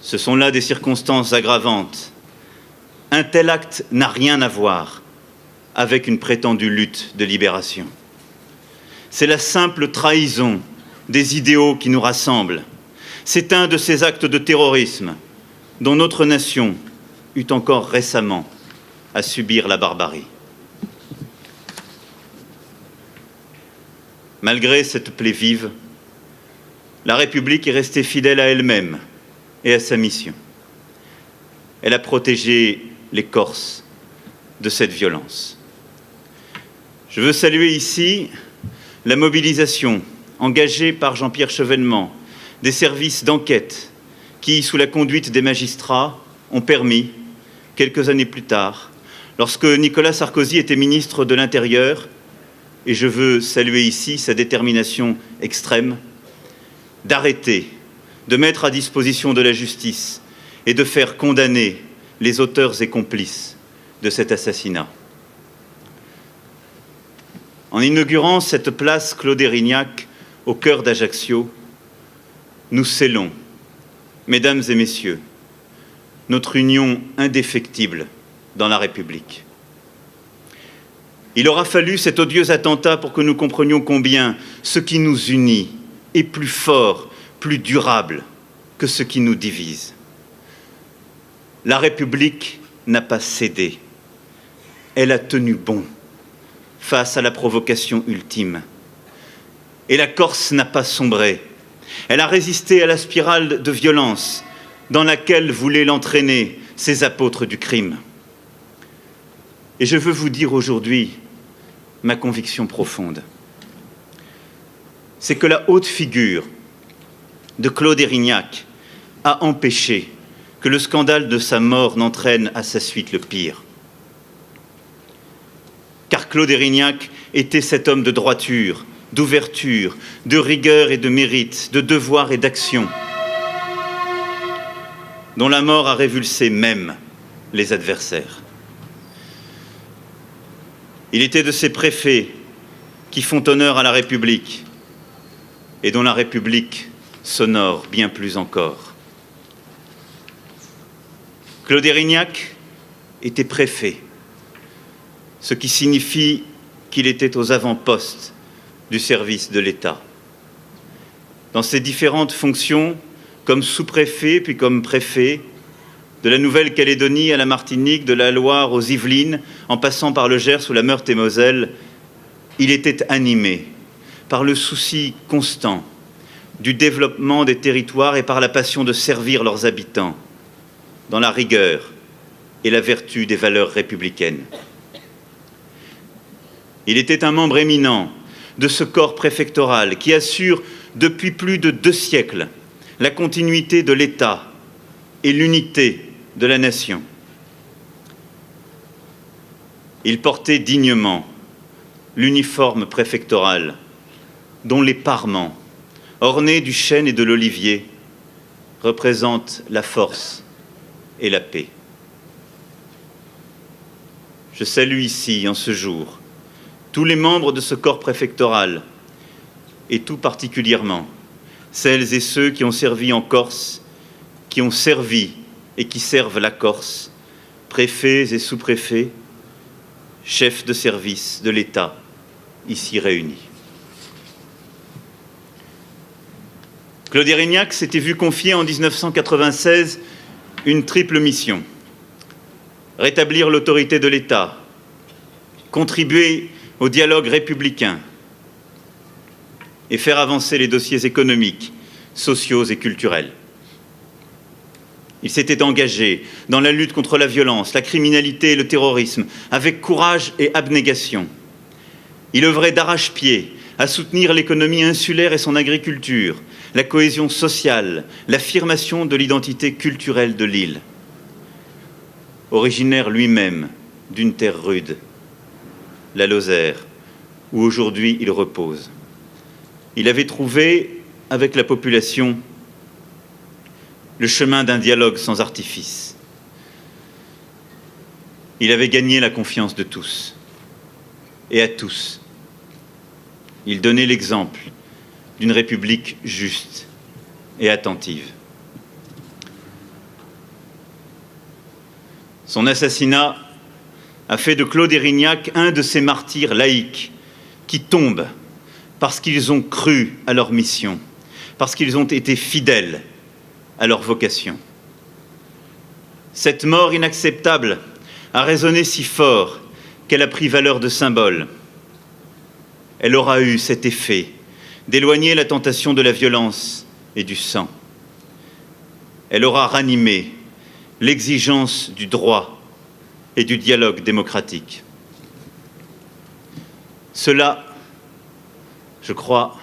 Ce sont là des circonstances aggravantes. Un tel acte n'a rien à voir avec une prétendue lutte de libération. C'est la simple trahison des idéaux qui nous rassemblent. C'est un de ces actes de terrorisme dont notre nation eut encore récemment à subir la barbarie. Malgré cette plaie vive, la République est restée fidèle à elle-même et à sa mission. Elle a protégé les Corses de cette violence. Je veux saluer ici la mobilisation engagée par Jean-Pierre Chevènement des services d'enquête qui, sous la conduite des magistrats, ont permis, quelques années plus tard, lorsque Nicolas Sarkozy était ministre de l'Intérieur, et je veux saluer ici sa détermination extrême, d'arrêter, de mettre à disposition de la justice et de faire condamner les auteurs et complices de cet assassinat. En inaugurant cette place Claude Érignac au cœur d'Ajaccio, nous scellons, mesdames et messieurs, notre union indéfectible dans la République. Il aura fallu cet odieux attentat pour que nous comprenions combien ce qui nous unit est plus fort, plus durable que ce qui nous divise. La République n'a pas cédé. Elle a tenu bon face à la provocation ultime. Et la Corse n'a pas sombré. Elle a résisté à la spirale de violence dans laquelle voulaient l'entraîner ces apôtres du crime. Et je veux vous dire aujourd'hui ma conviction profonde. C'est que la haute figure de Claude Érignac a empêché que le scandale de sa mort n'entraîne à sa suite le pire. Car Claude Érignac était cet homme de droiture, d'ouverture, de rigueur et de mérite, de devoir et d'action, dont la mort a révulsé même les adversaires. Il était de ces préfets qui font honneur à la République et dont la République s'honore bien plus encore. Claude Érignac était préfet, ce qui signifie qu'il était aux avant-postes du service de l'État. Dans ses différentes fonctions, comme sous-préfet puis comme préfet, de la Nouvelle-Calédonie à la Martinique, de la Loire aux Yvelines, en passant par le Gers ou la Meurthe-et-Moselle, il était animé par le souci constant du développement des territoires et par la passion de servir leurs habitants, dans la rigueur et la vertu des valeurs républicaines. Il était un membre éminent de ce corps préfectoral qui assure depuis plus de 2 siècles la continuité de l'État et l'unité de la nation. Il portait dignement l'uniforme préfectoral dont les parements, ornés du chêne et de l'olivier, représentent la force et la paix. Je salue ici, en ce jour, tous les membres de ce corps préfectoral, et tout particulièrement celles et ceux qui ont servi en Corse, qui ont servi et qui servent la Corse, préfets et sous-préfets, chefs de service de l'État, ici réunis. Claude Érignac s'était vu confier en 1996 une triple mission: rétablir l'autorité de l'État, contribuer au dialogue républicain et faire avancer les dossiers économiques, sociaux et culturels. Il s'était engagé dans la lutte contre la violence, la criminalité et le terrorisme, avec courage et abnégation. Il œuvrait d'arrache-pied à soutenir l'économie insulaire et son agriculture, la cohésion sociale, l'affirmation de l'identité culturelle de l'île. Originaire lui-même d'une terre rude, la Lozère, où aujourd'hui il repose. Il avait trouvé, avec la population, le chemin d'un dialogue sans artifice. Il avait gagné la confiance de tous, et à tous. Il donnait l'exemple d'une République juste et attentive. Son assassinat a fait de Claude Érignac un de ces martyrs laïques qui tombent parce qu'ils ont cru à leur mission, parce qu'ils ont été fidèles à leur vocation. Cette mort inacceptable a résonné si fort qu'elle a pris valeur de symbole. Elle aura eu cet effet d'éloigner la tentation de la violence et du sang. Elle aura ranimé l'exigence du droit et du dialogue démocratique. Cela, je crois,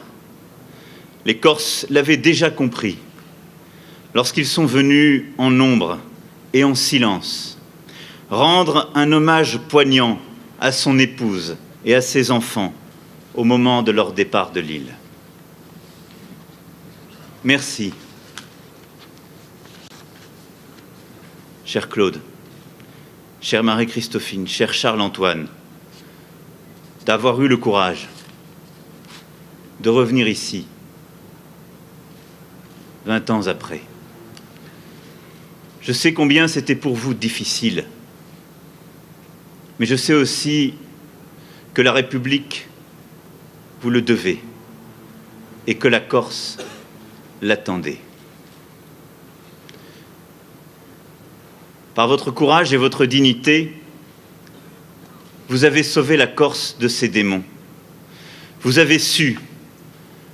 les Corses l'avaient déjà compris lorsqu'ils sont venus en nombre et en silence rendre un hommage poignant à son épouse et à ses enfants au moment de leur départ de l'île. Merci, cher Claude, chère Marie-Christophine, cher Charles-Antoine, d'avoir eu le courage de revenir ici 20 ans après. Je sais combien c'était pour vous difficile, mais je sais aussi que la République vous le devez et que la Corse l'attendait. par votre courage et votre dignité, vous avez sauvé la Corse de ses démons. Vous avez su,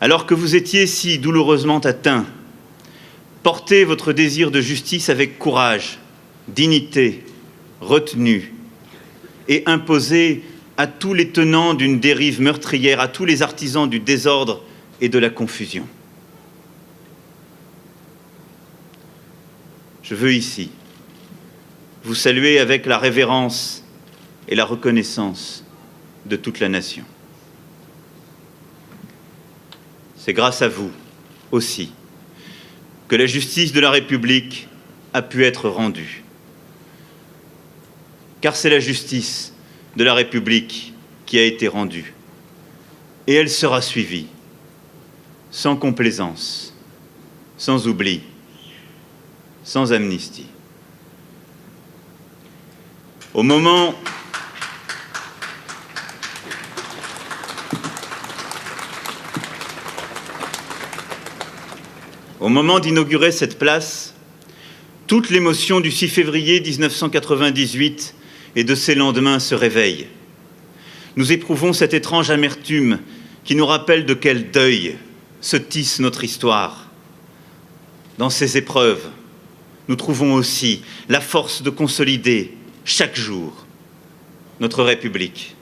alors que vous étiez si douloureusement atteint, porter votre désir de justice avec courage, dignité, retenue, et imposer à tous les tenants d'une dérive meurtrière, à tous les artisans du désordre et de la confusion. Je veux ici vous saluer avec la révérence et la reconnaissance de toute la nation. C'est grâce à vous aussi que la justice de la République a pu être rendue. Car c'est la justice de la République qui a été rendue. Et elle sera suivie, sans complaisance, sans oubli, sans amnistie. Au moment d'inaugurer cette place, toute l'émotion du 6 février 1998 et de ses lendemains se réveille. Nous éprouvons cette étrange amertume qui nous rappelle de quel deuil se tisse notre histoire. Dans ces épreuves, nous trouvons aussi la force de consolider chaque jour notre République.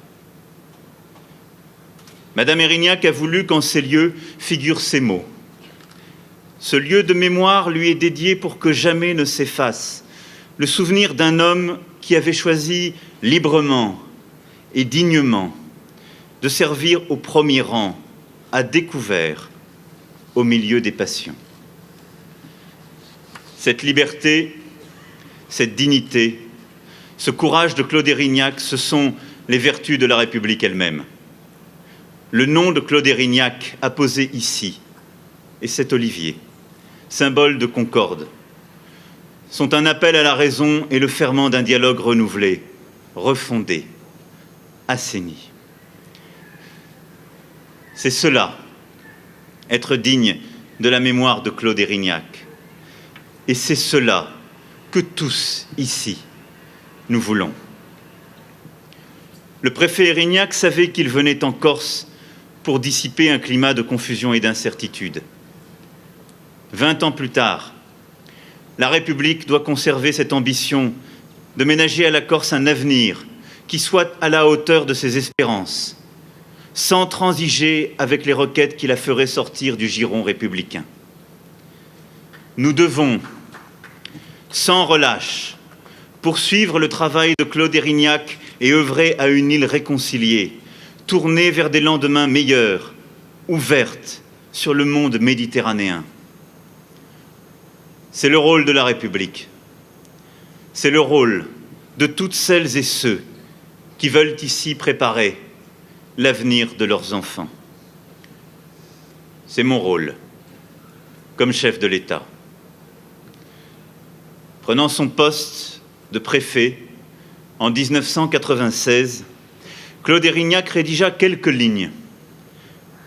Madame Erignac a voulu qu'en ces lieux figurent ces mots. Ce lieu de mémoire lui est dédié pour que jamais ne s'efface le souvenir d'un homme qui avait choisi librement et dignement de servir au premier rang, à découvert, au milieu des passions. Cette liberté, cette dignité, ce courage de Claude Érignac, ce sont les vertus de la République elle-même. Le nom de Claude Érignac apposé ici, et cet olivier, symbole de concorde, sont un appel à la raison et le ferment d'un dialogue renouvelé, refondé, assaini. C'est cela, être digne de la mémoire de Claude Érignac. Et c'est cela que tous, ici, nous voulons. Le préfet Érignac savait qu'il venait en Corse pour dissiper un climat de confusion et d'incertitude. 20 ans plus tard, la République doit conserver cette ambition de ménager à la Corse un avenir qui soit à la hauteur de ses espérances, sans transiger avec les requêtes qui la feraient sortir du giron républicain. Nous devons, sans relâche, poursuivre le travail de Claude Érignac et œuvrer à une île réconciliée, tournée vers des lendemains meilleurs, ouverte sur le monde méditerranéen. C'est le rôle de la République. C'est le rôle de toutes celles et ceux qui veulent ici préparer l'avenir de leurs enfants. C'est mon rôle, comme chef de l'État. Prenant son poste de préfet en 1996, Claude Érignac rédigea quelques lignes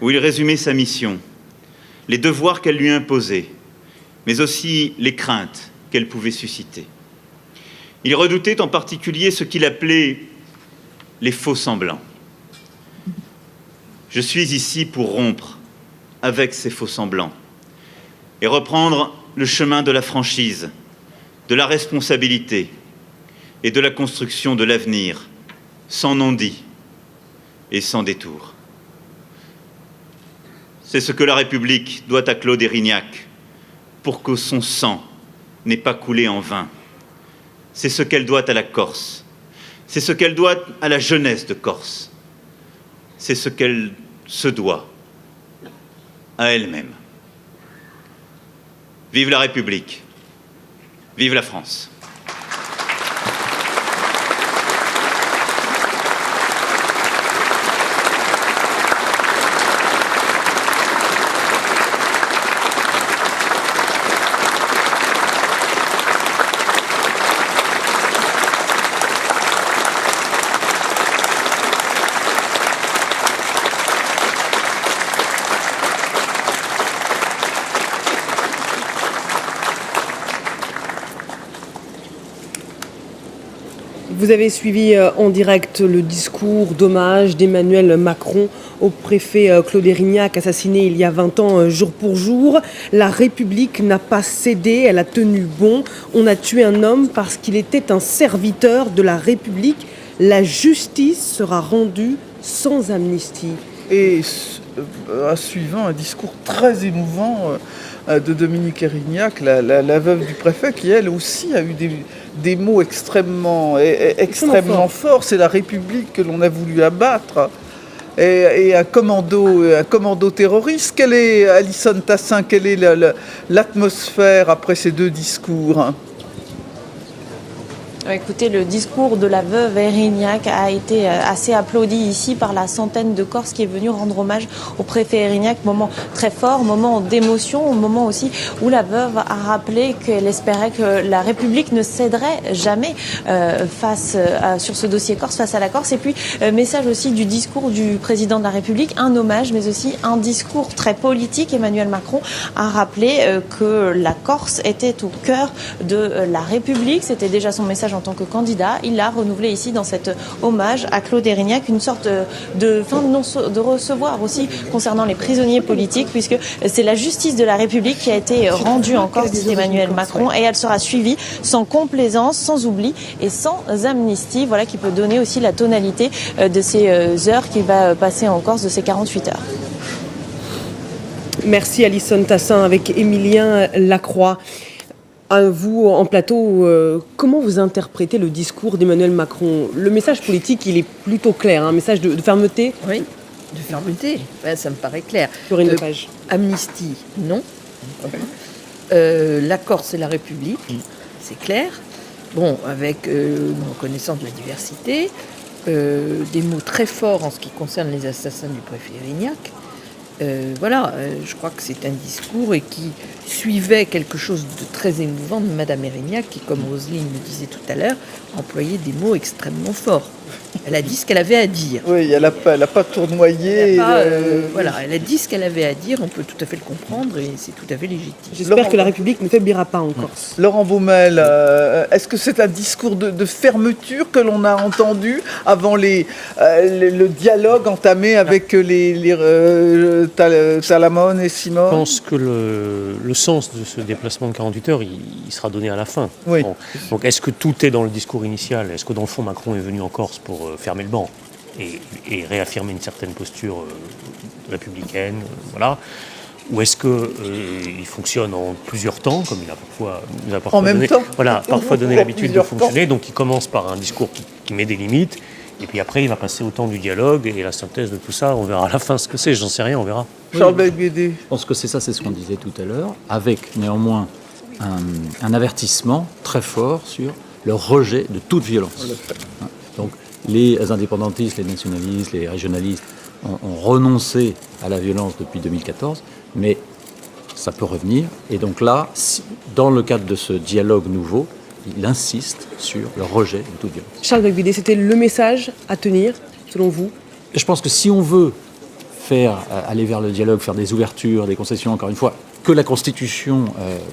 où il résumait sa mission, les devoirs qu'elle lui imposait, mais aussi les craintes qu'elle pouvait susciter. Il redoutait en particulier ce qu'il appelait les faux-semblants. Je suis ici pour rompre avec ces faux-semblants et reprendre le chemin de la franchise, de la responsabilité et de la construction de l'avenir, sans non-dit et sans détour. C'est ce que la République doit à Claude Érignac, pour que son sang n'ait pas coulé en vain. C'est ce qu'elle doit à la Corse. C'est ce qu'elle doit à la jeunesse de Corse. C'est ce qu'elle se doit à elle-même. Vive la République. Vive la France. Vous avez suivi en direct le discours d'hommage d'Emmanuel Macron au préfet Claude Érignac, assassiné il y a 20 ans jour pour jour. La République n'a pas cédé, elle a tenu bon. On a tué un homme parce qu'il était un serviteur de la République. La justice sera rendue sans amnistie. Et suivant un discours très émouvant de Dominique Érignac, la veuve du préfet, qui elle aussi a eu des mots extrêmement forts. C'est la République que l'on a voulu abattre. Et un commando terroriste. Quelle est, Alison Tassin, quelle est l'atmosphère après ces deux discours ? Écoutez, le discours de la veuve Érignac a été assez applaudi ici par la centaine de Corses qui est venue rendre hommage au préfet Érignac. Moment très fort, moment d'émotion, moment aussi où la veuve a rappelé qu'elle espérait que la République ne céderait jamais sur ce dossier Corse, face à la Corse. Et puis, message aussi du discours du président de la République, un hommage, mais aussi un discours très politique. Emmanuel Macron a rappelé que la Corse était au cœur de la République. C'était déjà son message en tant que candidat. Il a renouvelé ici dans cet hommage à Claude Érignac une sorte de fin de recevoir aussi concernant les prisonniers politiques, puisque c'est la justice de la République qui a été rendue en Corse, dit Emmanuel Macron, et elle sera suivie sans complaisance, sans oubli et sans amnistie. Voilà qui peut donner aussi la tonalité de ces heures qu'il va passer en Corse, de ces 48 heures. Merci Alison Tassin avec Émilien Lacroix. Vous, en plateau, comment vous interprétez le discours d'Emmanuel Macron ? Le message politique, il est plutôt clair, un message de fermeté. Oui, de fermeté, ça me paraît clair. Corinne Lepage. Amnistie, non. La Corse et la République, c'est clair. Bon, avec une reconnaissance de la diversité, des mots très forts en ce qui concerne les assassins du préfet Érignac. Je crois que c'est un discours et qui suivait quelque chose de très émouvant de Madame Érignac, qui, comme Roselyne le disait tout à l'heure, employait des mots extrêmement forts. Elle a dit ce qu'elle avait à dire. Oui, elle n'a pas tournoyé. Elle a dit ce qu'elle avait à dire, on peut tout à fait le comprendre et c'est tout à fait légitime. J'espère que la République ne faiblira pas en Corse. Laurent Baumel, est-ce que c'est un discours de fermeture que l'on a entendu avant le dialogue entamé avec Talamone et Simone ? Je pense que le sens de ce déplacement de 48 heures, il sera donné à la fin. Oui. Bon. Donc est-ce que tout est dans le discours initial ? Est-ce que dans le fond Macron est venu en Corse pour fermer le banc et réaffirmer une certaine posture républicaine, voilà. Ou est-ce qu'il fonctionne en plusieurs temps, comme il a parfois donné l'habitude de fonctionner. Donc il commence par un discours qui met des limites, et puis après il va passer au temps du dialogue et la synthèse de tout ça. On verra à la fin ce que c'est, j'en sais rien, on verra. Charles Belguédé. Je pense que c'est ce qu'on disait tout à l'heure, avec néanmoins un avertissement très fort sur le rejet de toute violence. Donc les indépendantistes, les nationalistes, les régionalistes ont renoncé à la violence depuis 2014, mais ça peut revenir. Et donc là, dans le cadre de ce dialogue nouveau, il insiste sur le rejet de toute violence. Charles Belguédé, c'était le message à tenir, selon vous ? Je pense que si on veut aller vers le dialogue, faire des ouvertures, des concessions, encore une fois, que la Constitution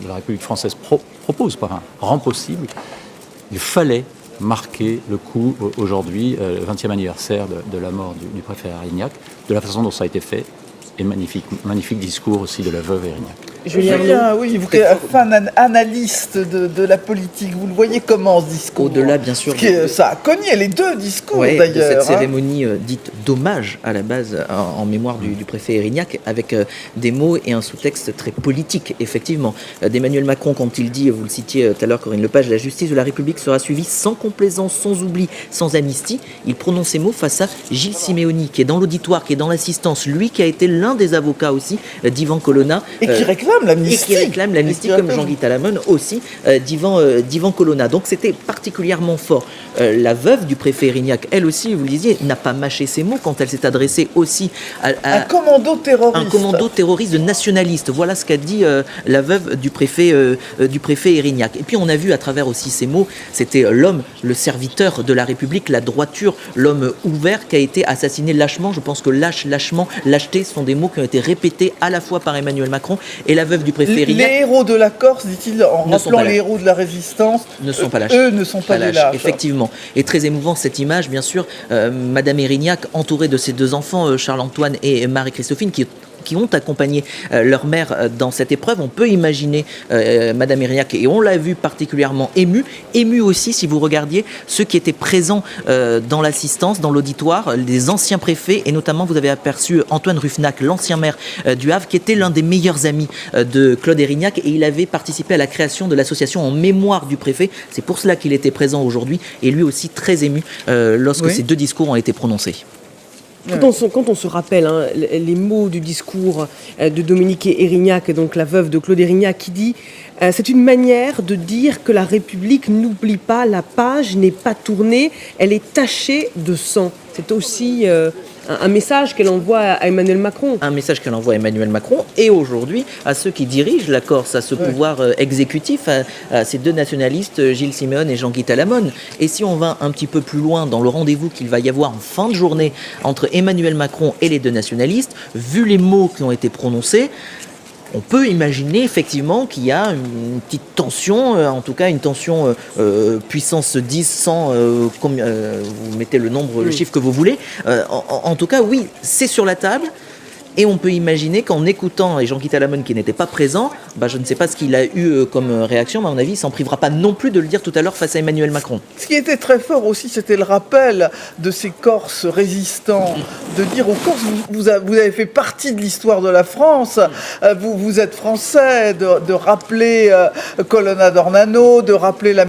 de la République française propose, rend possible, il fallait marquer le coup aujourd'hui, le 20e anniversaire de la mort du préfet Érignac, de la façon dont ça a été fait, et magnifique discours aussi de la veuve Érignac. Julien, oui, vous êtes un analyste de la politique, vous le voyez comment ce discours ? Au-delà, bien sûr. Ça a cogné les deux discours, d'ailleurs. De cette cérémonie dite d'hommage à la base en mémoire du préfet Érignac, avec des mots et un sous-texte très politique, effectivement. D'Emmanuel Macron, quand il dit, vous le citiez tout à l'heure, Corinne Lepage, la justice de la République sera suivie sans complaisance, sans oubli, sans amnistie. Il prononce ces mots face à Gilles Simeoni, qui est dans l'auditoire, qui est dans l'assistance, lui qui a été l'un des avocats aussi d'Ivan Colonna. Et qui réclame l'amnistie. Et qui réclame l'amnistie, comme Jean-Guy Talamone aussi, d'Ivan Colonna. Donc c'était particulièrement fort. La veuve du préfet Érignac, elle aussi, vous le disiez, n'a pas mâché ses mots quand elle s'est adressée aussi à un commando terroriste. Un commando terroriste de nationalistes. Voilà ce qu'a dit la veuve du préfet Érignac. Et puis on a vu à travers aussi ces mots, c'était l'homme, le serviteur de la République, la droiture, l'homme ouvert qui a été assassiné lâchement. Je pense que lâchement, lâcheté sont des mots qui ont été répétés à la fois par Emmanuel Macron et la la veuve du préfet Erignac. Les héros de la Corse, dit-il, en rappelant les héros de la résistance, ne sont pas lâches. Eux ne sont pas des lâches. Effectivement. Et très émouvant cette image, bien sûr, Madame Erignac entourée de ses deux enfants, Charles-Antoine et Marie-Christophine, qui ont accompagné leur mère dans cette épreuve. On peut imaginer Madame Erignac, et on l'a vu particulièrement émue aussi, si vous regardiez ceux qui étaient présents dans l'assistance, dans l'auditoire, les anciens préfets, et notamment vous avez aperçu Antoine Ruffnac, l'ancien maire du Havre, qui était l'un des meilleurs amis de Claude Erignac, et il avait participé à la création de l'association en mémoire du préfet. C'est pour cela qu'il était présent aujourd'hui, et lui aussi très ému lorsque ces deux discours ont été prononcés. Quand on se rappelle les mots du discours de Dominique Erignac, donc la veuve de Claude Erignac, qui dit c'est une manière de dire que la République n'oublie pas, la page n'est pas tournée, elle est tachée de sang. C'est aussi un message qu'elle envoie à Emmanuel Macron. Un message qu'elle envoie à Emmanuel Macron et aujourd'hui à ceux qui dirigent la Corse, à ce pouvoir exécutif, à ces deux nationalistes, Gilles Simeone et Jean-Guy Talamone. Et si on va un petit peu plus loin dans le rendez-vous qu'il va y avoir en fin de journée entre Emmanuel Macron et les deux nationalistes, vu les mots qui ont été prononcés, on peut imaginer effectivement qu'il y a une petite tension, en tout cas une tension puissance 10, 100, vous mettez le nombre, le chiffre que vous voulez. En tout cas, oui, c'est sur la table. Et on peut imaginer qu'en écoutant Jean-Guy Talamone qui n'était pas présent, je ne sais pas ce qu'il a eu comme réaction, mais à mon avis, il ne s'en privera pas non plus de le dire tout à l'heure face à Emmanuel Macron. Ce qui était très fort aussi, c'était le rappel de ces Corses résistants, de dire aux Corses, vous avez fait partie de l'histoire de la France, vous êtes français, de rappeler Colonna d'Ornano, de rappeler la